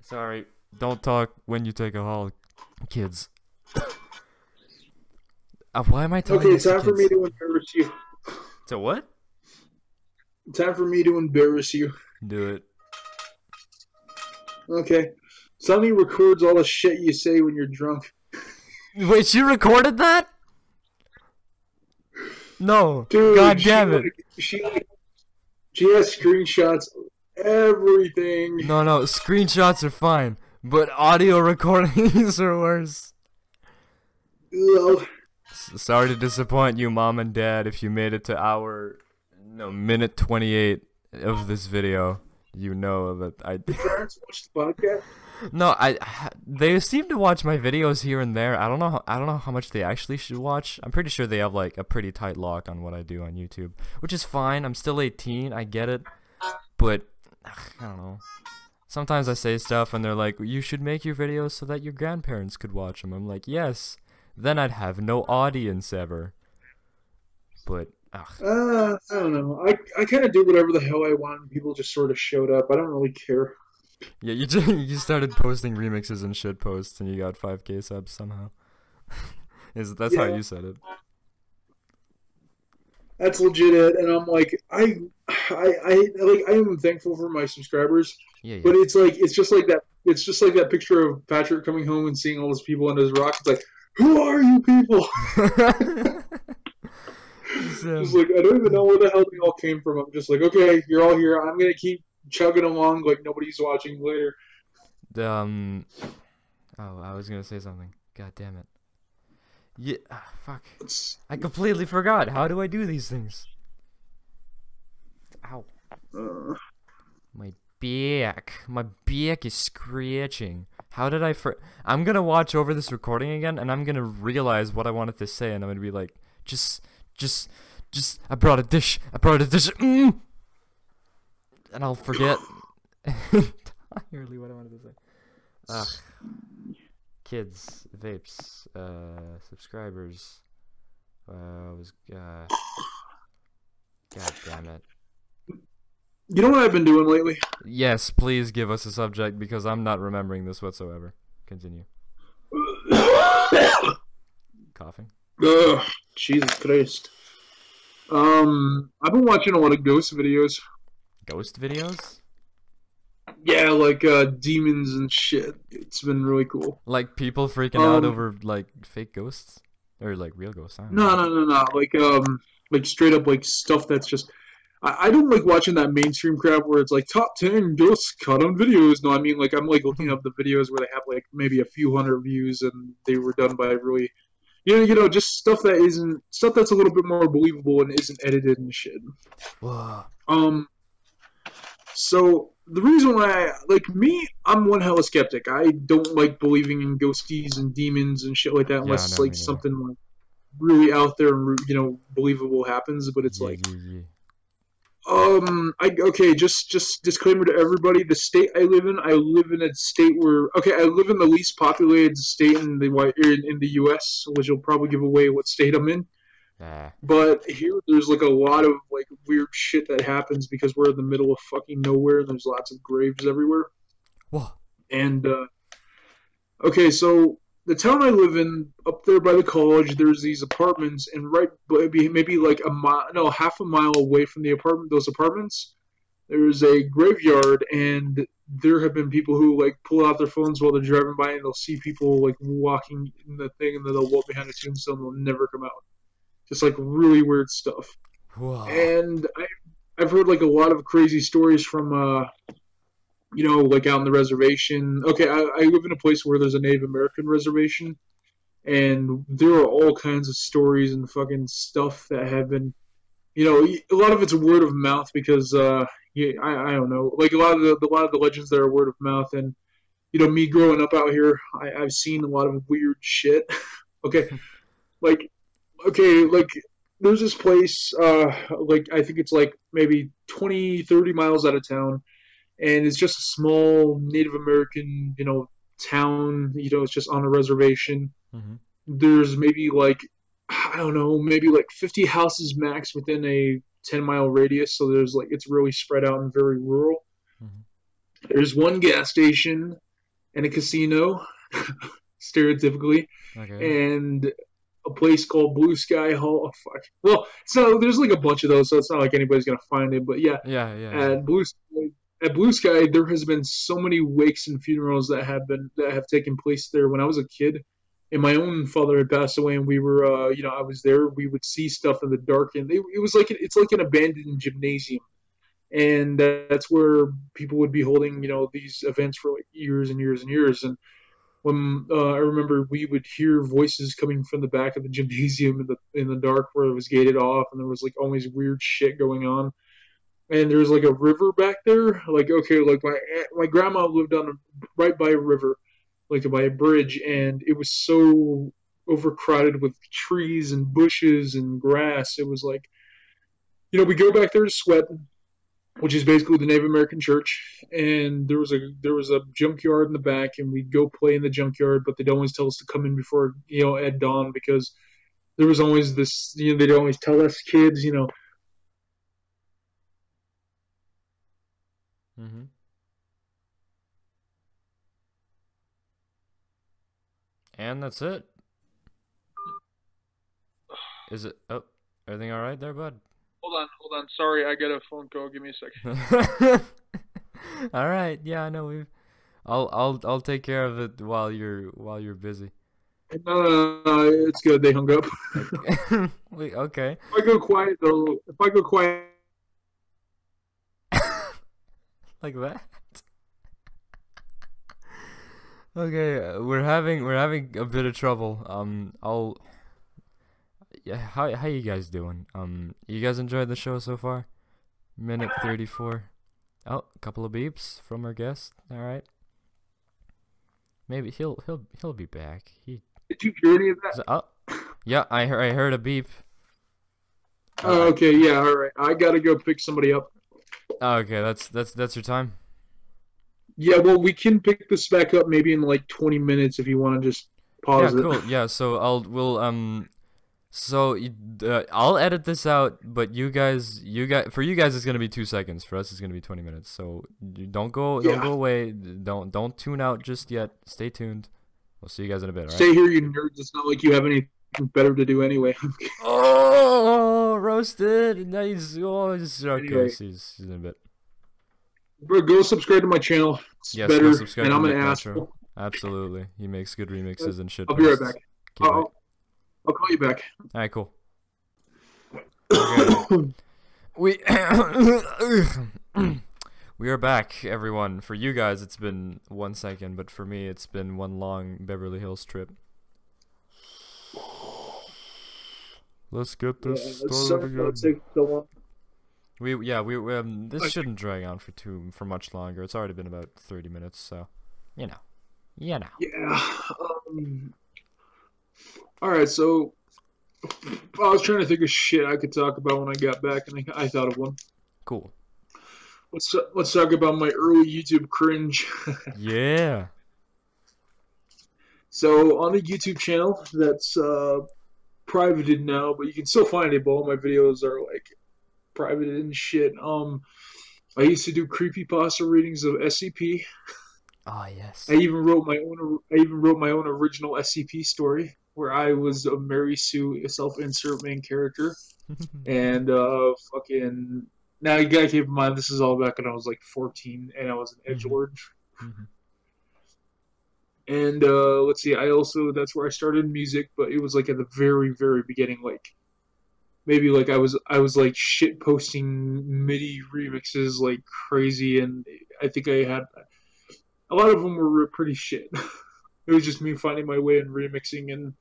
Sorry, don't talk when you take a haul, kids. Why am I telling Okay, this to time for kids? me to embarrass you. To what? Time for me to embarrass you. Do it. Okay. Sonny records all the shit you say when you're drunk. Wait, she recorded that? No. Dude, God damn it. She has screenshots of everything. No, screenshots are fine, but audio recordings are worse. Ugh. Sorry to disappoint you, Mom and Dad, if you made it to minute 28 of this video. You know that I Your parents watch the podcast? No, they seem to watch my videos here and there. I don't know how much they actually should watch. I'm pretty sure they have like a pretty tight lock on what I do on YouTube, which is fine. I'm still 18. I get it. But I don't know. Sometimes I say stuff and they're like, "You should make your videos so that your grandparents could watch them." I'm like, "Yes." Then I'd have no audience ever. But I don't know. I kind of do whatever the hell I want, and people just sort of showed up. I don't really care. yeah, you started posting remixes and shit posts, and you got 5K subs somehow. That's how you said it. That's legit it, and I'm like, I am thankful for my subscribers, Yeah. but it's just like that picture of Patrick coming home and seeing all those people under his rock. It's like, who are you people? Just like, I don't even know where the hell they all came from. I'm just like, okay, you're all here. I'm gonna keep chugging along like nobody's watching later. Oh, I was gonna say something. God damn it. Yeah, fuck. I completely forgot. How do I do these things? Ow. My back is scratching. How did I'm gonna watch over this recording again, and I'm gonna realize what I wanted to say, and I'm gonna be like, just, I brought a dish, and I'll forget entirely what I wanted to say. Ugh. Kids, vapes, subscribers, God damn it. You know what I've been doing lately? Yes, please give us a subject because I'm not remembering this whatsoever. Continue. Coughing. Ugh, Jesus Christ. I've been watching a lot of ghost videos. Ghost videos? Yeah, like demons and shit. It's been really cool. Like people freaking out over like fake ghosts or like real ghosts? I don't know. No. Like straight up like stuff that's just. I don't like watching that mainstream crap where it's like top 10 ghosts caught on videos. No, I mean like I'm like looking up the videos where they have like maybe a few hundred views and they were done by really, you know, just stuff that's a little bit more believable and isn't edited and shit. Whoa. So the reason why, I'm one hella skeptic. I don't like believing in ghosties and demons and shit like that unless it's like something like really out there and believable happens. But it's just disclaimer to everybody. The state I live in a state where I live in the least populated state in the U.S., which will probably give away what state I'm in. But here, there's like a lot of like weird shit that happens because we're in the middle of fucking nowhere and there's lots of graves everywhere. Whoa. And so the town I live in, up there by the college, there's these apartments, and right maybe like half a mile away from those apartments, there's a graveyard, and there have been people who like pull out their phones while they're driving by, and they'll see people like walking in the thing, and then they'll walk behind a tombstone, and they'll never come out. Just like really weird stuff. Whoa. And I've heard like a lot of crazy stories from like out on the reservation. Okay, I live in a place where there's a Native American reservation, and there are all kinds of stories and fucking stuff that have been, a lot of it's word of mouth because I don't know, like a lot of the legends that are word of mouth, and me growing up out here, I've seen a lot of weird shit. Like there's this place, I think it's like maybe 20, 30 miles out of town, and it's just a small Native American, town, it's just on a reservation. Mm-hmm. There's maybe like, I don't know, maybe like 50 houses max within a 10-mile radius, so there's like, it's really spread out and very rural. Mm-hmm. There's one gas station and a casino, stereotypically, and a place called Blue Sky Hall. Oh, fuck. Well, so there's like a bunch of those, so it's not like anybody's gonna find it. But yeah. At Blue Sky, there has been so many wakes and funerals that have taken place there. When I was a kid, and my own father had passed away, and we were, I was there. We would see stuff in the dark, and it's like an abandoned gymnasium, and that's where people would be holding, these events for like years and years and years. And when I remember we would hear voices coming from the back of the gymnasium in the dark where it was gated off, and there was like always weird shit going on. And there was like a river back there. Like my grandma lived right by a river, like by a bridge, and it was so overcrowded with trees and bushes and grass. It was like, we go back there to sweat, which is basically the Native American church, and there was a junkyard in the back, and we'd go play in the junkyard, but they'd always tell us to come in before at dawn, because there was always this, they'd always tell us kids, Mm-hmm. And that's it. Is it? Oh, everything all right there, bud? Hold on. Sorry, I got a phone call. Give me a second. All right. Yeah, I know. I'll take care of it while you're busy. No, it's good. They hung up. Wait, okay. If I go quiet though, like that. Okay, we're having a bit of trouble. Yeah, how you guys doing? You guys enjoyed the show so far? Minute 34. Oh, a couple of beeps from our guest. All right. Maybe he'll be back. Did you hear any of that? Oh, yeah, I heard a beep. Oh, okay, yeah, all right. I gotta go pick somebody up. Okay, that's your time. Yeah, well, we can pick this back up maybe in like 20 minutes if you want to just pause Yeah, it. cool. Yeah, so I'll edit this out, but for you guys it's gonna be 2 seconds. For us it's gonna be 20 minutes. So don't go away. Don't tune out just yet. Stay tuned. We'll see you guys in a bit. All right. Stay here, you nerds. It's not like you have anything better to do anyway. Oh, roasted. Nice. Oh, okay. Anyway. See you in a bit. Bro, go subscribe to my channel. It's Yes, better, go subscribe and to I'm an Nick asshole. Nitro. Absolutely, he makes good remixes and shit. I'll be right posts. back. Okay, bye. I'll call you back. All right, cool. Okay. We are back, everyone. For you guys, it's been 1 second, but for me, it's been one long Beverly Hills trip. Let's get this started again. Take so long. This shouldn't drag on for much longer. It's already been about 30 minutes, so you know. Yeah. All right, so I was trying to think of shit I could talk about when I got back, and I thought of one. Cool. Let's talk about my early YouTube cringe. Yeah. So on the YouTube channel that's privated now, but you can still find it. But all my videos are like privated and shit. I used to do creepypasta readings of SCP. Oh yes. I even wrote my own original SCP story where I was a Mary Sue self-insert main character, and fucking. Now you gotta keep in mind this is all back when I was like 14 and I was an edgelord. And let's see, that's where I started music, but it was like at the very, very beginning, like maybe like I was like shit posting MIDI remixes like crazy, and I think I had a lot of them were pretty shit. It was just me finding my way and remixing, and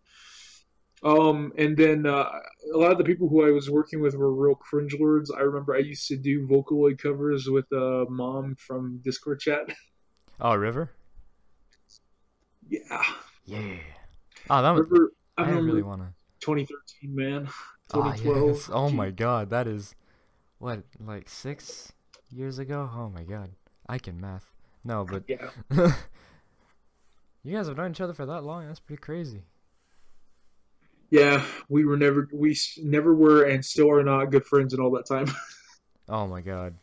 then a lot of the people who I was working with were real cringe lords. I remember I used to do Vocaloid covers with Mom from Discord chat. Oh, River? Yeah. Yeah. Oh, that was. I really wanna. 2013, man. Oh, 2012. yes. Oh my god, that is, what, like 6 years ago? Oh my god, I can math. No, but Yeah. You guys have known each other for that long. That's pretty crazy. Yeah, we never were and still are not good friends in all that time. Oh my god.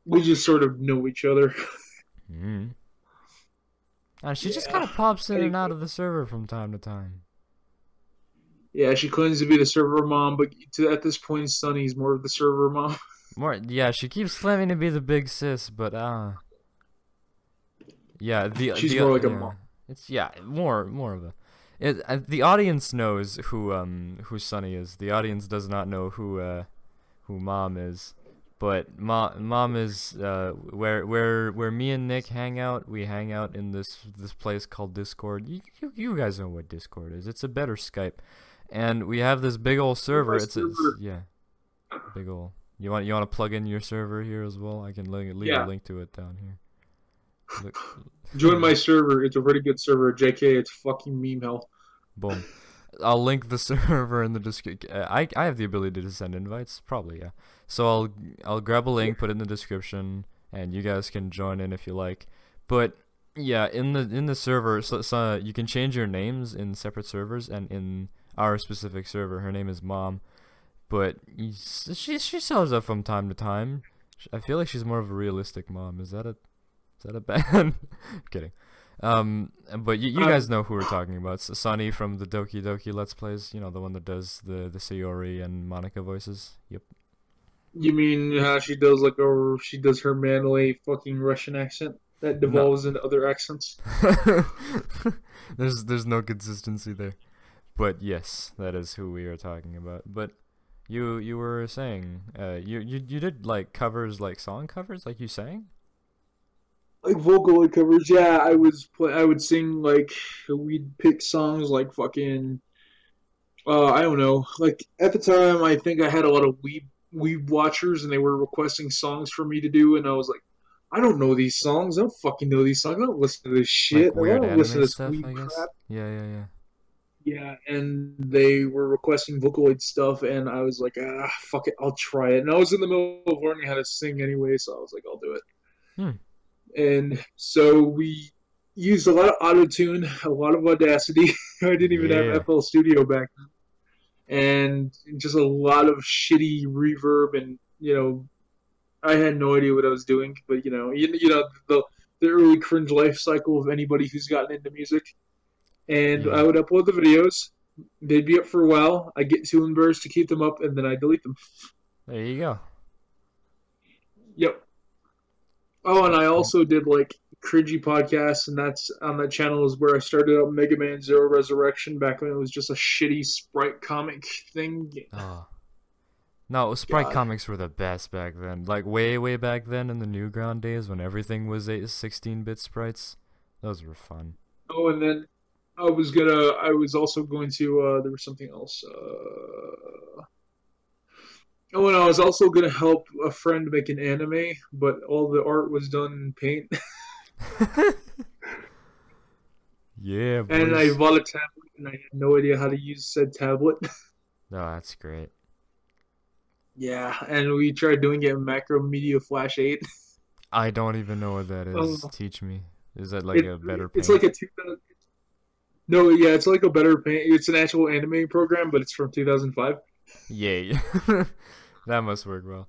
We just sort of know each other. And she just kind of pops in and out of the server from time to time. Yeah, she claims to be the server mom, but at this point, Sunny's more of the server mom. Yeah, she keeps claiming to be the big sis, but yeah, she's more like a mom. It's more of a. The audience knows who Sunny is. The audience does not know who Mom is, but Mom is where me and Nick hang out. We hang out in this place called Discord. You guys know what Discord is. It's a better Skype, and we have this big old server. It's big old. You want to plug in your server here as well? I can leave a link to it down here. Join my server. It's a pretty good server. JK, it's fucking meme hell. Boom. I'll link the server in the description. I have the ability to send invites, probably, yeah. So I'll grab a link, put it in the description, and you guys can join in if you like. But yeah, in the server, so you can change your names in separate servers, and in our specific server, her name is Mom. But she shows up from time to time. I feel like she's more of a realistic mom. Is that a bad? Kidding. But you guys know who we're talking about. It's Sunny from the Doki Doki Let's Plays. You know, the one that does the Sayori and Monica voices. Yep. You mean how she does her manly fucking Russian accent that devolves into other accents? There's no consistency there. But yes, that is who we are talking about. But you were saying you did like covers, like song covers, like you sang? Like Vocaloid covers, yeah. I would sing like we'd pick songs like fucking I don't know. Like at the time, I think I had a lot of weeb watchers, and they were requesting songs for me to do, and I was like, I don't know these songs. I don't fucking know these songs. I don't listen to this Like shit. I weird don't listen to anime this stuff, weeb I guess. crap. Yeah, yeah, yeah. Yeah, and they were requesting Vocaloid stuff, and I was like, fuck it, I'll try it. And I was in the middle of learning how to sing anyway, so I was like, I'll do it. Hmm. And so we used a lot of auto tune, a lot of Audacity. I didn't even have Yeah. FL Studio back then, and just a lot of shitty reverb. And I had no idea what I was doing. But the early cringe life cycle of anybody who's gotten into music. And Yeah. I would upload the videos. They'd be up for a while. I get too embarrassed to keep them up, and then I delete them. There you go. Yep. Oh, and I Cool. also did like cringy podcasts, and that's on that channel is where I started up Mega Man Zero Resurrection back when it was just a shitty sprite comic thing. Oh. No, sprite God. comics were the best back then. Like way, way back then in the Newground days when everything was 16-bit sprites. Those were fun. Oh, and then I was also going to, there was something else. Oh, and I was also gonna help a friend make an anime, but all the art was done in Paint. Yeah, And I boys. bought a tablet, and I had no idea how to use said tablet. No, that's great. Yeah, and we tried doing it in Macromedia Flash 8. I don't even know what that Oh, is. Teach me. Is that like it a better it's paint? like a 2000. No, yeah, it's like a better Paint. It's an actual anime program, but it's from 2005. Yay. That must work well.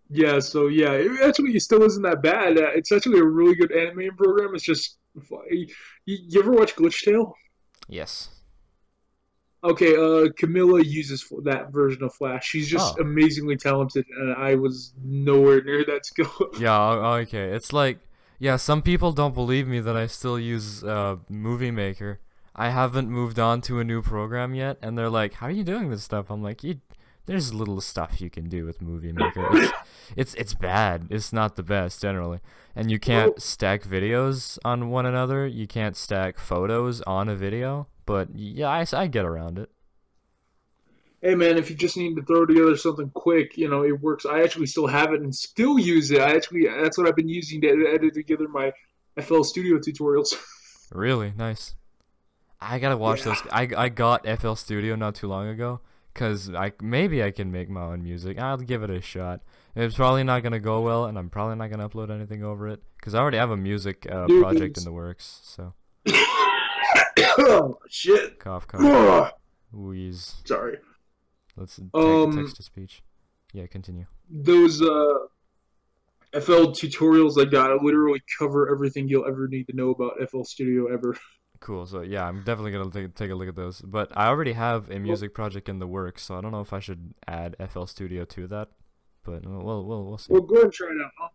Yeah, so yeah, it actually still isn't that bad. It's actually a really good anime program. It's just, you ever watch Glitch Tale? Yes. Okay, Camilla uses that version of Flash. She's just Oh. amazingly talented, and I was nowhere near that skill. Yeah, okay. It's like, yeah, some people don't believe me that I still use Movie Maker. I haven't moved on to a new program yet, and they're like, "How are you doing this stuff?" I'm like, there's little stuff you can do with Movie Maker. It's bad. It's not the best generally, and you Well, can't stack videos on one another. You can't stack photos on a video. But yeah, I get around it. hey man, if you just need to throw together something quick, it works. I actually still have it and still use it. That's what I've been using to edit together my FL Studio tutorials. Really nice. I gotta watch Yeah. those. I got FL Studio not too long ago, cause maybe I can make my own music. I'll give it a shot. It's probably not gonna go well, and I'm probably not gonna upload anything over it, cause I already have a music Dude, project in the works. So oh shit. cough, cough, Ugh. wheeze. Sorry. Let's take Um, text to speech. Yeah, continue. those FL tutorials I got literally cover everything you'll ever need to know about FL Studio ever. Cool. So yeah, I'm definitely gonna take a look at those. But I already have a Well, music project in the works, so I don't know if I should add FL Studio to that. But we'll see. well, go ahead and try it out.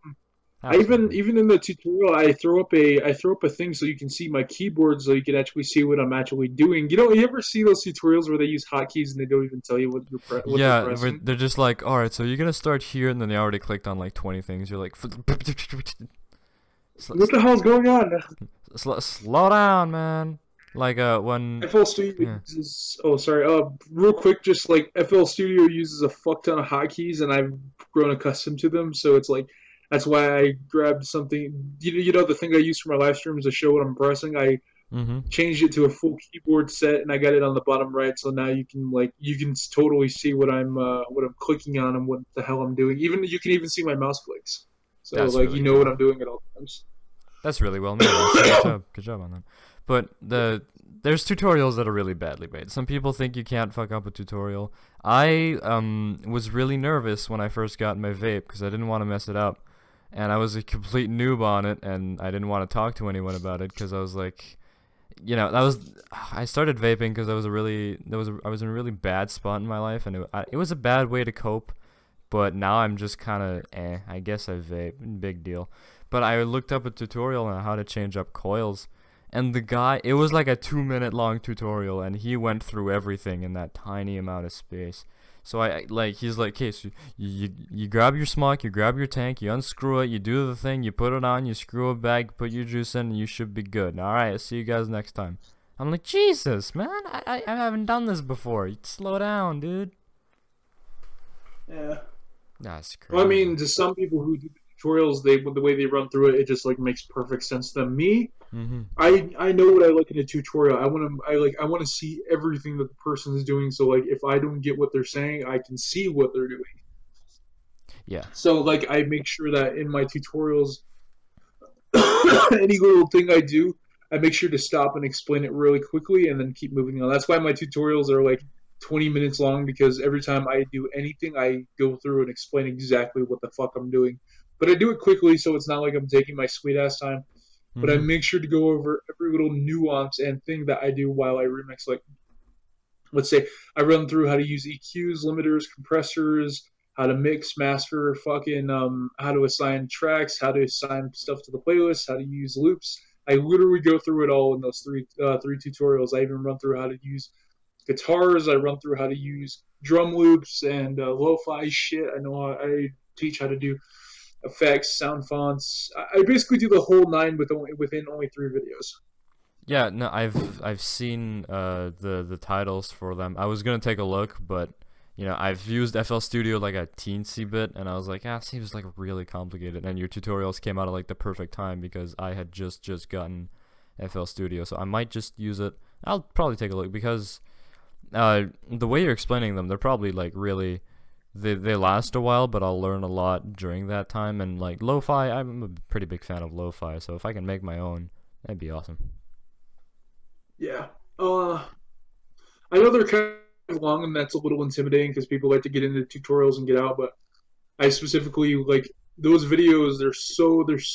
I Absolutely. even in the tutorial, I throw up a thing so you can see my keyboard, so you can actually see what I'm actually doing. You ever see those tutorials where they use hotkeys and they don't even tell you what they're Yeah, pressing? they're just like, all right, so you're gonna start here, and then they already clicked on like 20 things. You're like, What the hell's going on? slow down, man. Like when FL Studio yeah, uses. Oh, sorry. Real quick, just like FL Studio uses a fuck ton of hotkeys, and I've grown accustomed to them. So it's like that's why I grabbed something. The thing I use for my live streams to show what I'm pressing. I mhm, changed it to a full keyboard set, and I got it on the bottom right. So now you can totally see what I'm clicking on and what the hell I'm doing. Even you can even see my mouse clicks. So that's like really you know what cool. I'm doing at all times. That's really well made. Good job on that. But there's tutorials that are really badly made. Some people think you can't fuck up a tutorial. I was really nervous when I first got my vape because I didn't want to mess it up, and I was a complete noob on it, and I didn't want to talk to anyone about it because I was like, I started vaping because I was I was in a really bad spot in my life, and it was a bad way to cope. But now I'm just kind of I guess I vape, big deal. But I looked up a tutorial on how to change up coils, And the guy, it was like a 2 minute long tutorial, and he went through everything in that tiny amount of space. So he's like, okay, so you grab your smock, you grab your tank, you unscrew it, you do the thing, you put it on, you screw it back, put your juice in, and you should be good. All right, see you guys next time. I'm like, Jesus, man, I haven't done this before. Slow down, dude. Yeah. That's crazy. Well, I mean, to some people who do tutorials, the way they run through it, it just like makes perfect sense to them. Me, I know what I like in a tutorial. I want to see everything that the person is doing. So like, if I don't get what they're saying, I can see what they're doing. Yeah. So like, I make sure that in my tutorials, any little thing I do, I make sure to stop and explain it really quickly and then keep moving on. That's why my tutorials are like 20 minutes long, because every time I do anything, I go through and explain exactly what the fuck I'm doing. But I do it quickly, so it's not like I'm taking my sweet ass time. But I make sure to go over every little nuance and thing that I do while I remix. Like, let's say I run through how to use EQs, limiters, compressors, how to mix, master, fucking how to assign tracks, how to assign stuff to the playlist, how to use loops. I literally go through it all in those three tutorials. I even run through how to use guitars. I run through how to use drum loops and lo-fi shit. I teach how to do effects, sound fonts. I basically do the whole nine within only 3 videos. Yeah, no, I've seen the titles for them. I was gonna take a look, but you know, I've used FL Studio like a teensy bit, and I was like, it seems like really complicated. And your tutorials came out at like the perfect time because I had just gotten FL Studio, so I might just use it. I'll probably take a look because the way you're explaining them, they're probably like really. They last a while, but I'll learn a lot during that time. And like lo-fi, I'm a pretty big fan of lo-fi, so if I can make my own, that'd be awesome. Yeah. I know they're kind of long, and that's a little intimidating because people like to get into tutorials and get out. But I specifically like those videos. There's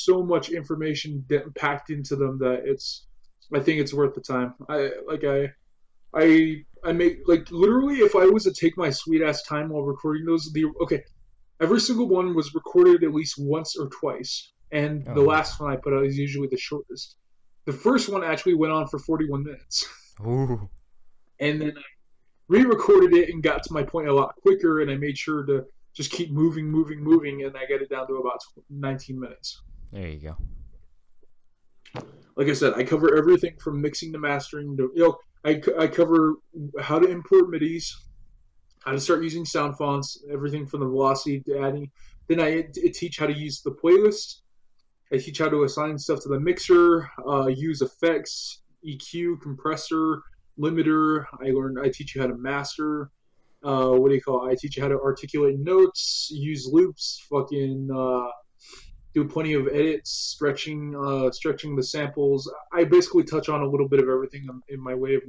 so much information packed into them that I think it's worth the time. I make, like, literally, if I was to take my sweet ass time while recording those, every single one was recorded at least once or twice, and the last one I put out is usually the shortest. The first one actually went on for 41 minutes. Ooh. And then I re-recorded it and got to my point a lot quicker, and I made sure to just keep moving, and I got it down to about 19 minutes. There you go. Like I said, I cover everything from mixing to mastering to, I cover how to import MIDIs, how to start using sound fonts, everything from the velocity to adding. Then I teach how to use the playlist. I teach how to assign stuff to the mixer, use effects, EQ, compressor, limiter. I teach you how to master. I teach you how to articulate notes, use loops, do plenty of edits, stretching the samples. I basically touch on a little bit of everything in my way of,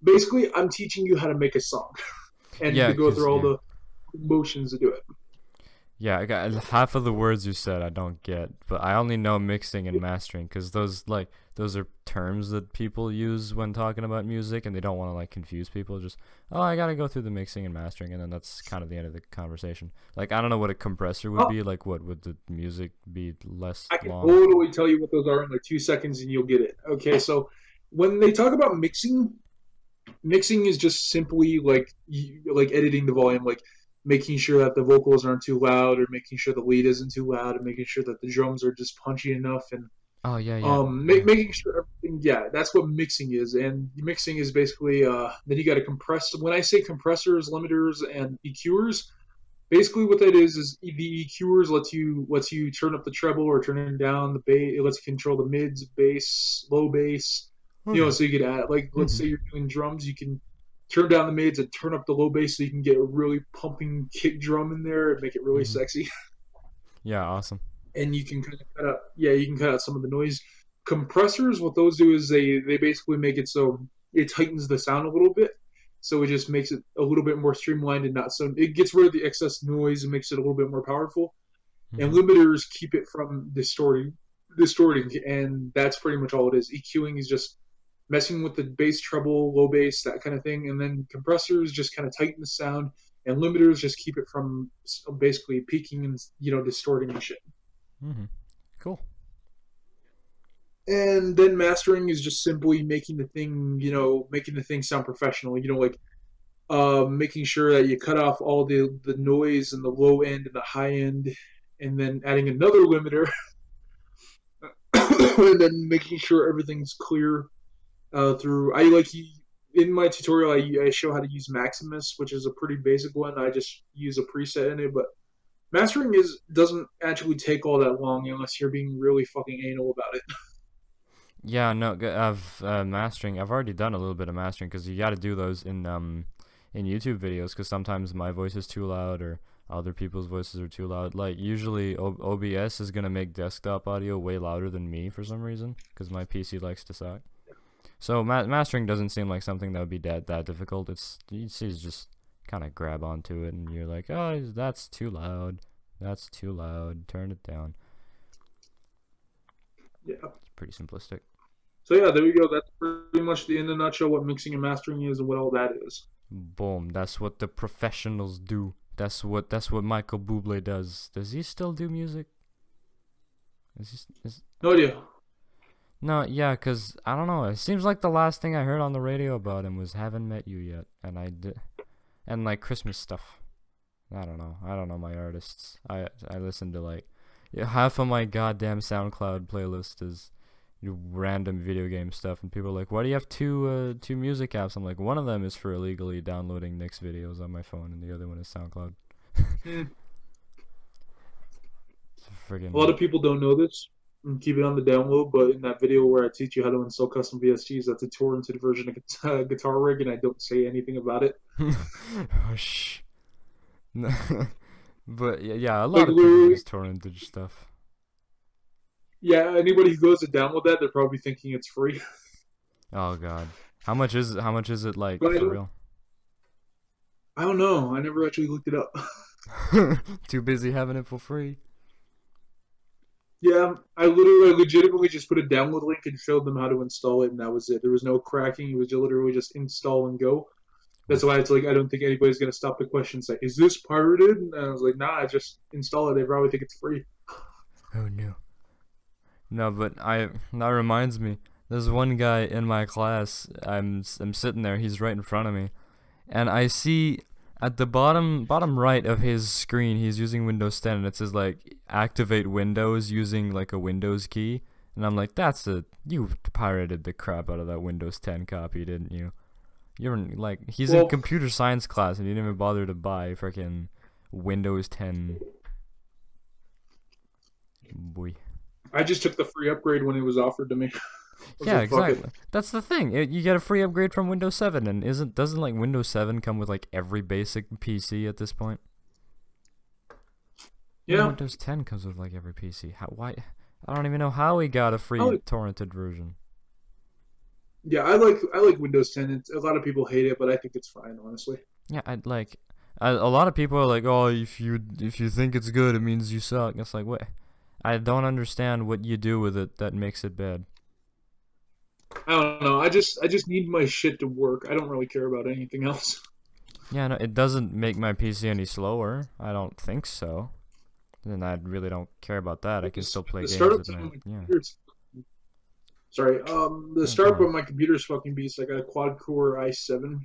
basically I'm teaching you how to make a song and to go through all the motions to do it. Yeah, I got half of the words you said I don't get, but I only know mixing and mastering because those are terms that people use when talking about music, and they don't want to like confuse people. Just, I gotta go through the mixing and mastering, and then that's kind of the end of the conversation. Like, I don't know what a compressor would be. Like, what would the music be less long? I can totally tell you what those are in like 2 seconds, and you'll get it. Okay, so when they talk about mixing is just simply like editing the volume, like making sure that the vocals aren't too loud, or making sure the lead isn't too loud, and making sure that the drums are just punchy enough, and making sure everything. Yeah, that's what mixing is. And mixing is basically then you got to compress. When I say compressors, limiters, and EQers, basically what that is the EQers lets you turn up the treble or turn it down. The bass, it lets you control the mids, bass, low bass. So you could add, like, let's say you're doing drums, you can turn down the mids and turn up the low bass so you can get a really pumping kick drum in there and make it really sexy. Yeah, awesome. And you can kind of cut out some of the noise. Compressors, what those do is they basically make it so it tightens the sound a little bit. So it just makes it a little bit more streamlined and not so, it gets rid of the excess noise and makes it a little bit more powerful. And limiters keep it from distorting, and that's pretty much all it is. EQing is just messing with the bass, treble, low bass, that kind of thing. And then compressors just kind of tighten the sound, and limiters just keep it from basically peaking and distorting and shit. Cool. and then mastering is just simply making the thing, making the thing sound professional. Like making sure that you cut off all the noise and the low end and the high end, and then adding another limiter, and then making sure everything's clear through. In my tutorial, I show how to use Maximus, which is a pretty basic one. I just use a preset in it, but mastering doesn't actually take all that long unless you're being really fucking anal about it. Yeah, no, I've mastering. I've already done a little bit of mastering because you got to do those in YouTube videos because sometimes my voice is too loud or other people's voices are too loud. Like usually OBS is gonna make desktop audio way louder than me for some reason because my PC likes to suck. So mastering doesn't seem like something that would be that difficult. You just kind of grab onto it and you're like, oh, that's too loud. That's too loud. Turn it down. Yeah. It's pretty simplistic. So yeah, there we go. That's pretty much in a nutshell what mixing and mastering is and what all that is. Boom. That's what the professionals do. That's what Michael Bublé does. Does he still do music? No idea. No, yeah, cause I don't know. It seems like the last thing I heard on the radio about him was "Haven't Met You Yet," and like Christmas stuff. I don't know. I don't know my artists. I listen to like half of my goddamn SoundCloud playlist is random video game stuff, and people are like, "Why do you have two music apps?" I'm like, one of them is for illegally downloading Nick's videos on my phone, and the other one is SoundCloud. A lot of people don't know this and keep it on the download, but in that video where I teach you how to install custom VSTs, that's a torrented version of Guitar Rig, and I don't say anything about it. Oh, shh. But yeah, a lot of people use torrented stuff. Yeah, anybody who goes to download that, they're probably thinking it's free. Oh god, how much is it like for real? I don't know. I never actually looked it up. Too busy having it for free. Yeah, I legitimately just put a download link and showed them how to install it, and that was it. There was no cracking. It was literally just install and go. That's why it's like I don't think anybody's gonna stop the question and say, "Is this pirated?" And I was like, "Nah, just install it. They probably think it's free." Oh no. No, but that reminds me. There's one guy in my class. I'm sitting there. He's right in front of me, and I see at the bottom right of his screen, he's using Windows 10, and it says like activate Windows using like a Windows key, and I'm like, you pirated the crap out of that Windows 10 copy, didn't you? You're like, he's in computer science class, and he didn't even bother to buy freaking Windows 10. Boy. I just took the free upgrade when it was offered to me. Yeah, exactly. That's the thing. You get a free upgrade from Windows 7, and doesn't like Windows 7 come with like every basic PC at this point? Yeah. Windows 10 comes with like every PC. Why? I don't even know how he got a free torrented version. Yeah, I like Windows 10. A lot of people hate it, but I think it's fine, honestly. Yeah, a lot of people are like, oh, if you think it's good, it means you suck. It's like, what? I don't understand what you do with it that makes it bad. I don't know. I just need my shit to work. I don't really care about anything else. Yeah, no, it doesn't make my PC any slower. I don't think so. And I really don't care about that. I can still play games with my Sorry, the startup of my computer is fucking beast. I got a quad-core i7.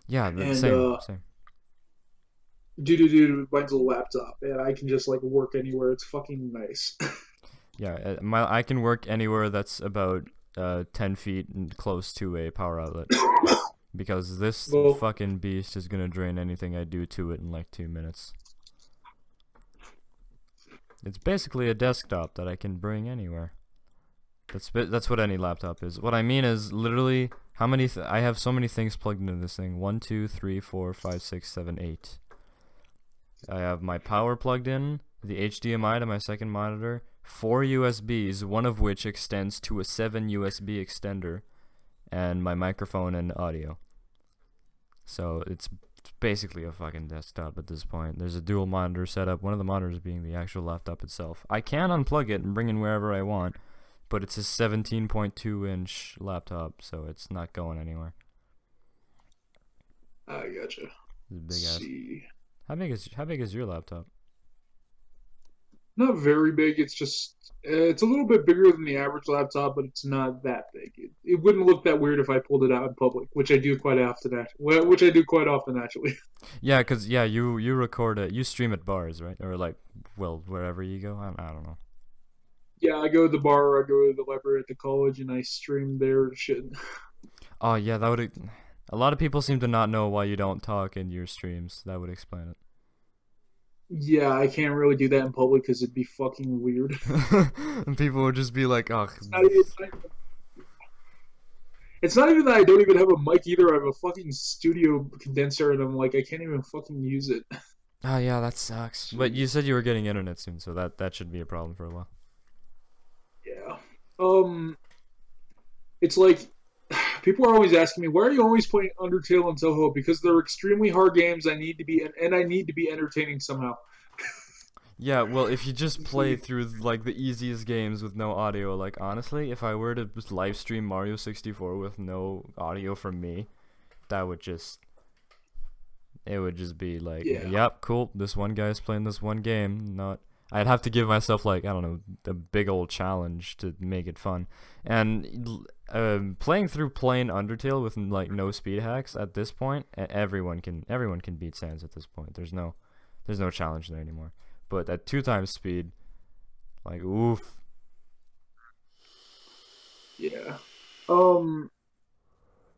Yeah, same. Dude, mine's a laptop, and I can just like work anywhere. It's fucking nice. Yeah, I can work anywhere that's about 10 feet and close to a power outlet. Because this fucking beast is gonna drain anything I do to it in like 2 minutes. It's basically a desktop that I can bring anywhere. That's what any laptop is. What I mean is literally how many I have so many things plugged into this thing. 1, 2, 3, 4, 5, 6, 7, 8. I have my power plugged in, the HDMI to my second monitor, 4 USBs, one of which extends to a 7 USB extender, and my microphone and audio. So it's basically a fucking desktop at this point. There's a dual monitor setup, one of the monitors being the actual laptop itself. I can unplug it and bring in wherever I want, but it's a 17.2-inch laptop, so it's not going anywhere. I gotcha. It's big ass. How big is your laptop? Not very big. It's just it's a little bit bigger than the average laptop, but it's not that big. It wouldn't look that weird if I pulled it out in public, which I do quite often. Which I do quite often actually. Yeah, cause yeah, you record it, you stream at bars, right? Or like, well, wherever you go. I don't know. Yeah, I go to the bar, I go to the library at the college, and I stream there and shit. Oh yeah, that would. A lot of people seem to not know why you don't talk in your streams. That would explain it. Yeah, I can't really do that in public because it'd be fucking weird. And people would just be like, "Oh, It's not even that I don't even have a mic either. I have a fucking studio condenser, and I'm like, I can't even fucking use it. oh yeah, that sucks." But you said you were getting internet soon, so that should be a problem for a while. Yeah. It's like people are always asking me, why are you always playing Undertale and Toho? Because they're extremely hard games. I need to be, and I need to be entertaining somehow. Yeah, well, if you just play through like the easiest games with no audio, like honestly, if I were to just live stream Mario 64 with no audio from me, that would just it would just be like, Yeah. yep, cool. This one guy's playing this one game. Not, I'd have to give myself like I don't know a big old challenge to make it fun. And playing through plain Undertale with like no speed hacks at this point, everyone can beat Sans at this point. There's no challenge there anymore. But at 2 times speed, like oof. Yeah.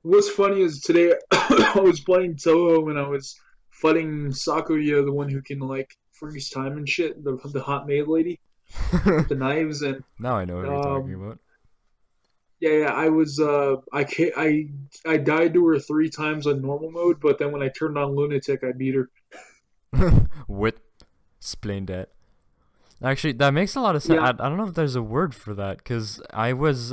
What's funny is today I was playing Toho and I was fighting Sakuya, the one who can like freeze time and shit, the hot maid lady with the knives and Now I know what you're talking about. yeah, I was I died to her 3 times on normal mode, but then when I turned on Lunatic, I beat her. Wit, explain that. Actually, that makes a lot of sense. Yeah. I don't know if there's a word for that, cause I was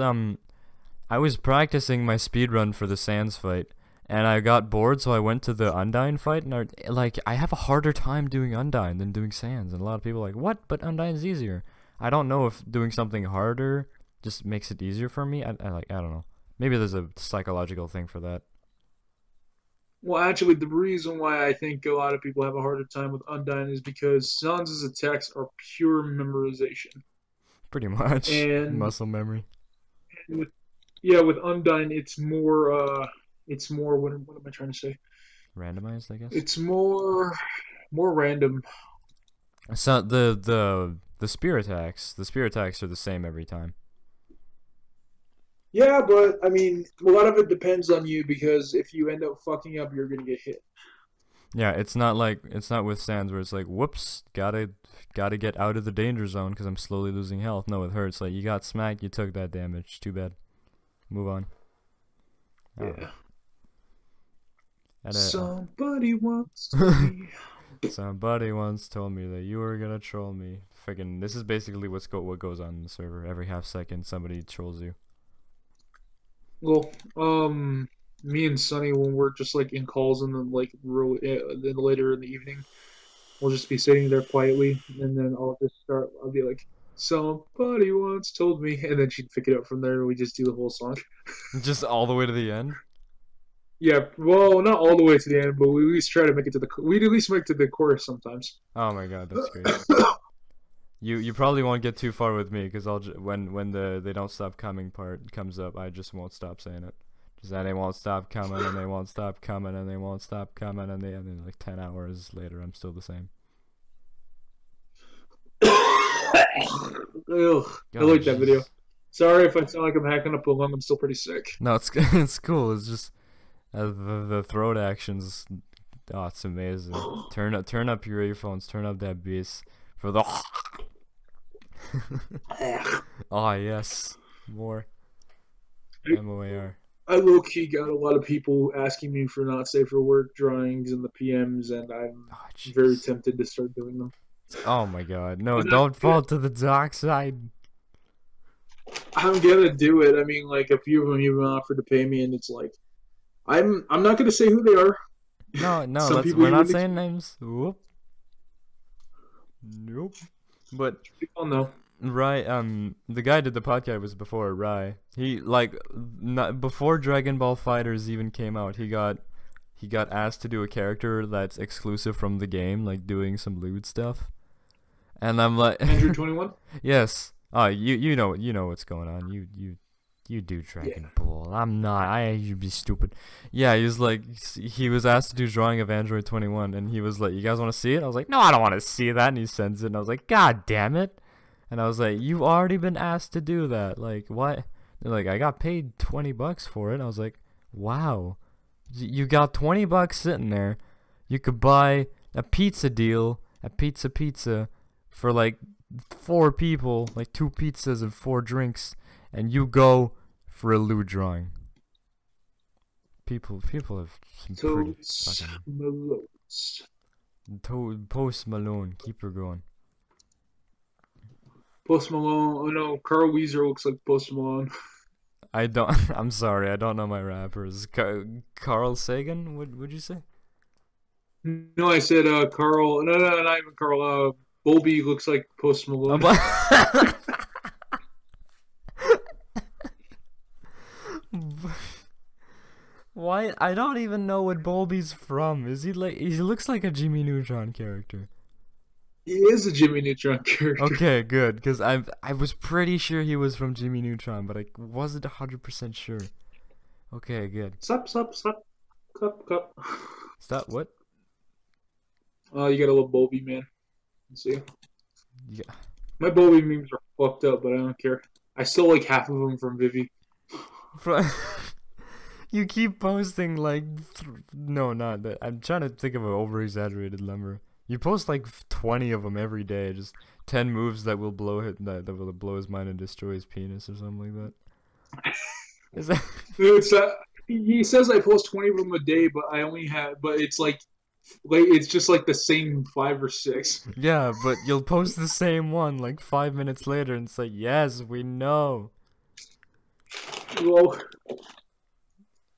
practicing my speed run for the Sans fight, and I got bored, so I went to the Undyne fight, and I have a harder time doing Undyne than doing Sans, and a lot of people are like, what? But Undyne's easier. I don't know if doing something harder just makes it easier for me. I don't know. Maybe there's a psychological thing for that. Well, actually, the reason why I think a lot of people have a harder time with Undyne is because Sans' attacks are pure memorization. Pretty much. And Muscle memory. with, yeah, with Undyne, it's more what am I trying to say? Randomized, I guess. It's more random. So the spear attacks are the same every time. Yeah, but I mean, a lot of it depends on you because if you end up fucking up, you're gonna get hit. Yeah, it's not with Sans where it's like, whoops, gotta get out of the danger zone because I'm slowly losing health. No, with her it's like you got smacked, you took that damage. Too bad. Move on. Yeah. And, Somebody wants me. somebody once told me that you were gonna troll me. Friggin', this is basically what goes on in the server. Every half second, somebody trolls you. Well, me and Sunny, when we're just like in calls and then like then later in the evening, we'll just be sitting there quietly, and then I'll be like, somebody once told me, and then she'd pick it up from there, and we just do the whole song. Just all the way to the end. Yeah, well, not all the way to the end, but we at least try to make it to we'd at least make it to the chorus sometimes. Oh my god, that's great. You probably won't get too far with me because when the they don't stop coming part comes up, I just won't stop saying it. Just that they won't stop coming and they won't stop coming and they won't stop coming and then like 10 hours later I'm still the same. Ugh, I like that video. Sorry if I sound like I'm hacking up a lung. I'm still pretty sick. No, it's cool. It's just the throat actions. Oh, it's amazing. Turn up your earphones. Turn up that bass for the. Oh yes, more. MOAR. I low-key got a lot of people asking me for not safe for work drawings in the PMs, and I'm very tempted to start doing them. Oh my god, no, don't fall to the dark side. I'm gonna do it. I mean, like, a few of them even offered to pay me, and it's like, I'm not gonna say who they are. No, we're not saying names. Whoop. Nope. But people know. Rai, the guy did the podcast was before Rai. He before Dragon Ball Fighters even came out, he got asked to do a character that's exclusive from the game, like doing some lewd stuff. And I'm like, Android 21. yes. Oh, you know what's going on. You do Dragon Ball. I'm not. You'd be stupid. Yeah, he was like, he was asked to do drawing of Android 21, and he was like, you guys want to see it? I was like, no, I don't want to see that. And he sends it, and I was like, God damn it. And I was like, you've already been asked to do that. Like, what? They're like, I got paid $20 for it. And I was like, wow. You got $20 sitting there. You could buy a pizza deal at Pizza for like 4 people, like 2 pizzas and 4 drinks, and you go for a lewd drawing. People have some pretty fucking... Post Malone, keep her going. Post Malone. Oh no, Carl Weezer looks like Post Malone. I don't. I'm sorry, I don't know my rappers. Carl Sagan? Would you say? No, I said Carl. No, not even Carl. Bobby looks like Post Malone. Why? I don't even know what Bolby's from. Is he like? He looks like a Jimmy Neutron character. He is a Jimmy Neutron character. Okay, good, because I was pretty sure he was from Jimmy Neutron, but I wasn't 100% sure. Okay, good. Stop. Cup. Stop. What? Oh, you got a little Bobby, man. Let's see. Yeah. My Bobby memes are fucked up, but I don't care. I still like half of them from Vivi. You keep posting like, no, not that. I'm trying to think of an over-exaggerated number. You post like 20 of them every day, just 10 moves that will blow that will blow his mind and destroy his penis or something like that. Is that? He says I post 20 of them a day, but I only have. But it's like it's just like the same 5 or 6. Yeah, but you'll post the same one like 5 minutes later and say, "Yes, we know." Well,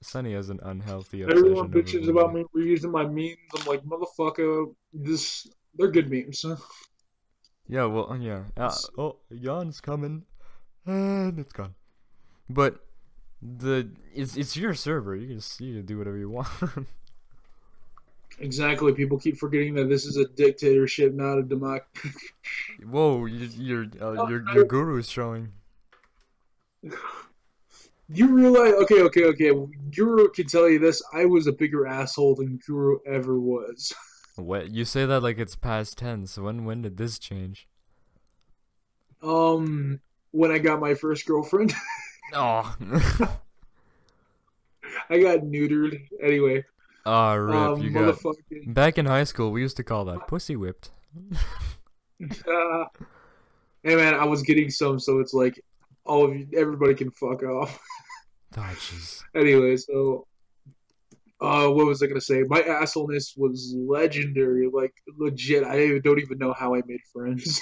Sunny has an unhealthy obsession. Everyone bitches about me reusing my memes. I'm like, motherfucker, they're good memes. Huh? Yeah, well, yeah. Oh, Jan's coming, and it's gone. But it's your server. You can do whatever you want. Exactly. People keep forgetting that this is a dictatorship, not a democracy. Whoa, your guru is showing. You realize? Okay. Guru can tell you this. I was a bigger asshole than Guru ever was. What? You say that like it's past tense. When did this change? When I got my first girlfriend. Oh. I got neutered. Anyway. Ah, rip. You got. Back in high school, we used to call that pussy whipped. Hey man, I was getting some, so it's like, everybody can fuck off. Oh, jeez. Anyway, so, what was I gonna say? My assholeness was legendary, like legit. I don't even know how I made friends.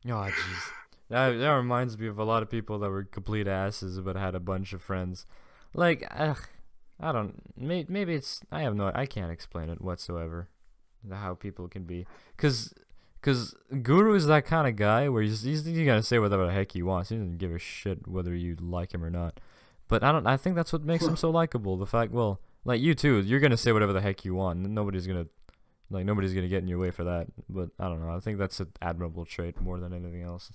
Oh, jeez. That reminds me of a lot of people that were complete asses but had a bunch of friends. Like, I don't. Maybe it's. I can't explain it whatsoever. How people can be, cause Guru is that kind of guy where he's gonna say whatever the heck he wants. He doesn't give a shit whether you like him or not. But I think that's what makes him so likable. The fact, well, like you too, you're gonna say whatever the heck you want, and nobody's gonna get in your way for that. But I don't know. I think that's an admirable trait more than anything else.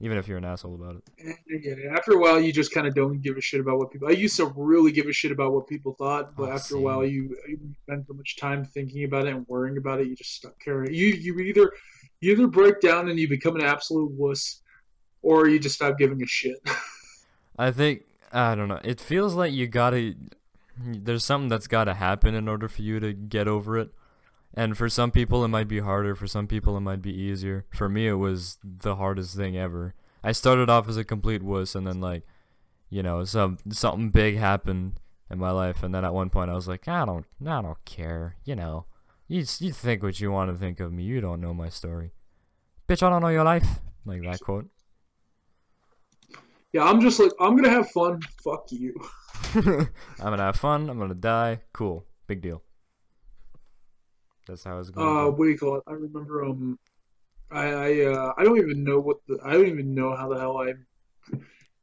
Even if you're an asshole about it. Yeah, after a while, you just kind of don't give a shit about what people. I used to really give a shit about what people thought, but after a while, you spend so much time thinking about it and worrying about it, you just stop caring. You either break down and you become an absolute wuss, or you just stop giving a shit. I don't know. It feels like there's something that's gotta happen in order for you to get over it. And for some people it might be harder, for some people it might be easier. For me it was the hardest thing ever. I started off as a complete wuss, and then like, something big happened in my life, and then at one point I was like, I don't care, You think what you want to think of me, you don't know my story. Bitch, I don't know your life. Like that quote. Yeah, I'm just like, I'm gonna have fun. Fuck you. I'm gonna have fun, I'm gonna die. Cool. Big deal. That's how it's going. What do you call it? I remember. I don't even know I don't even know how the hell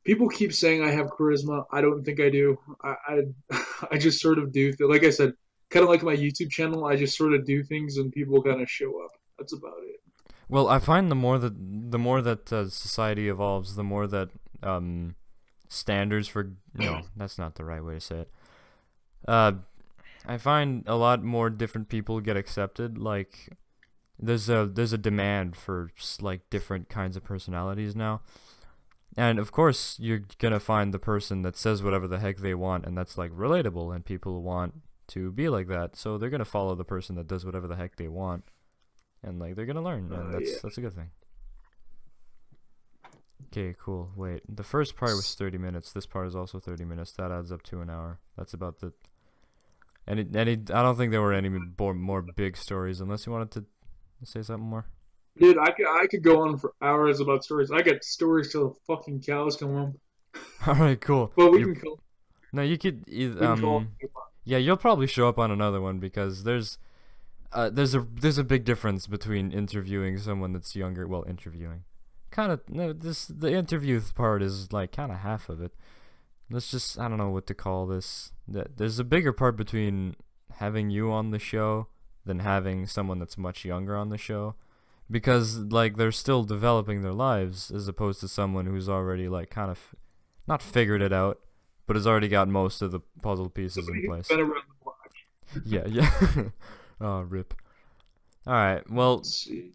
People keep saying I have charisma. I don't think I do. I just sort of do. Like I said, kind of like my YouTube channel. I just sort of do things and people kind of show up. That's about it. Well, I find the more that society evolves, the more that standards for no, that's not the right way to say it. Uh, I find a lot more different people get accepted. Like there's a demand for like different kinds of personalities now. And of course, you're gonna find the person that says whatever the heck they want, and that's like relatable, and people want to be like that. So they're gonna follow the person that does whatever the heck they want, and like they're gonna learn, and that's a good thing. Okay, cool. Wait, the first part was 30 minutes. This part is also 30 minutes. That adds up to an hour. That's about the. I don't think there were any more big stories, unless you wanted to say something more. Dude, I could go on for hours about stories. I got stories till the fucking cows come home. All right, cool. But we can call. No, you could. We can call. Yeah, you'll probably show up on another one because there's a big difference between interviewing someone that's younger. Well, interviewing, kind of. No, the interview part is like kind of half of it. Let's just, I don't know what to call this. There's a bigger part between having you on the show than having someone that's much younger on the show, because like they're still developing their lives, as opposed to someone who's already like kind of not figured it out, but has already got most of the puzzle pieces in place. Been around the block. Yeah. Oh, rip. Alright, well,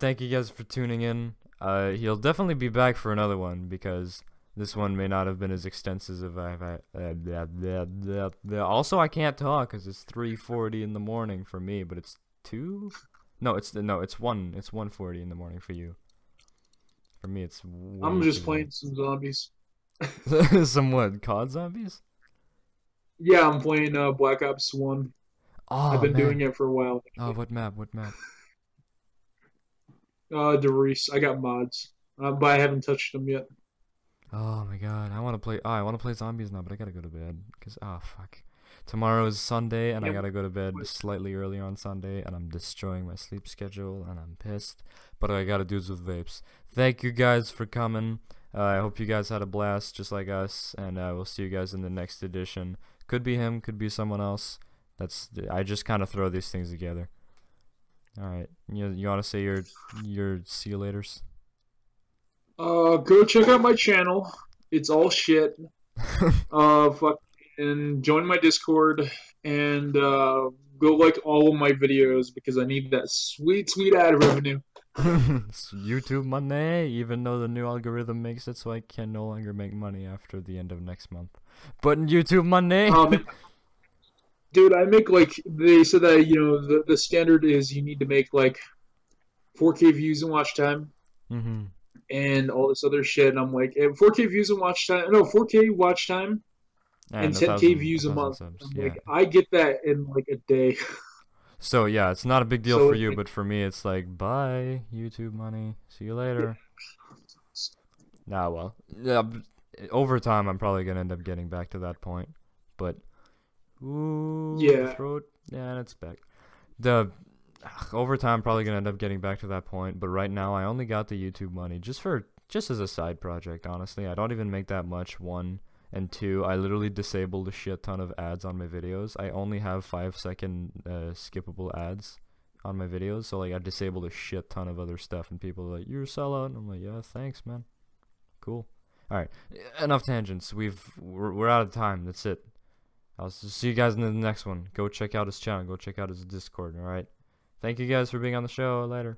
thank you guys for tuning in. He'll definitely be back for another one, because this one may not have been as extensive as also, I can't talk because it's 3:40 in the morning for me, but it's 2? No, it's 1:40 in the morning for you. For me, it's I'm just playing some zombies. Some what? COD zombies? Yeah, I'm playing Black Ops 1. Oh, I've been man. doing it for a while. Oh, what map? DeReese. I got mods, but I haven't touched them yet. Oh my god, I want to play zombies now, but I gotta go to bed, because, oh fuck. Tomorrow is Sunday, and I gotta go to bed slightly early on Sunday, and I'm destroying my sleep schedule, and I'm pissed, but I gotta do this with Vapes. Thank you guys for coming. I hope you guys had a blast, just like us, and we'll see you guys in the next edition. Could be him, could be someone else. I just kind of throw these things together. Alright, you want to say your see you laters? Go check out my channel. It's all shit. Fucking join my Discord and go like all of my videos because I need that sweet ad revenue. YouTube money, even though the new algorithm makes it so I can no longer make money after the end of next month. But YouTube money. Dude, I make like they said that the standard is you need to make like 4K views and watch time. And all this other shit, and I'm like, 4K views and watch time, no, 4K watch time, and 10K views a month. Like, I get that in like a day. So yeah, it's not a big deal for you, but for me, it's like, bye, YouTube money, see you later. Nah, well, yeah, over time, I'm probably gonna end up getting back to that point, but ooh, yeah, throat, yeah, it's back. Over time, I'm probably gonna end up getting back to that point, but right now I only got the YouTube money just as a side project. Honestly, I don't even make that much. 1 and 2, I literally disabled a shit ton of ads on my videos. I only have 5-second skippable ads on my videos, so like I disabled a shit ton of other stuff, and people are like, "You're a sellout," and I'm like, "Yeah, thanks, man. Cool." All right, enough tangents. We're out of time. That's it. I'll see you guys in the next one. Go check out his channel. Go check out his Discord. All right. Thank you guys for being on the show. Later.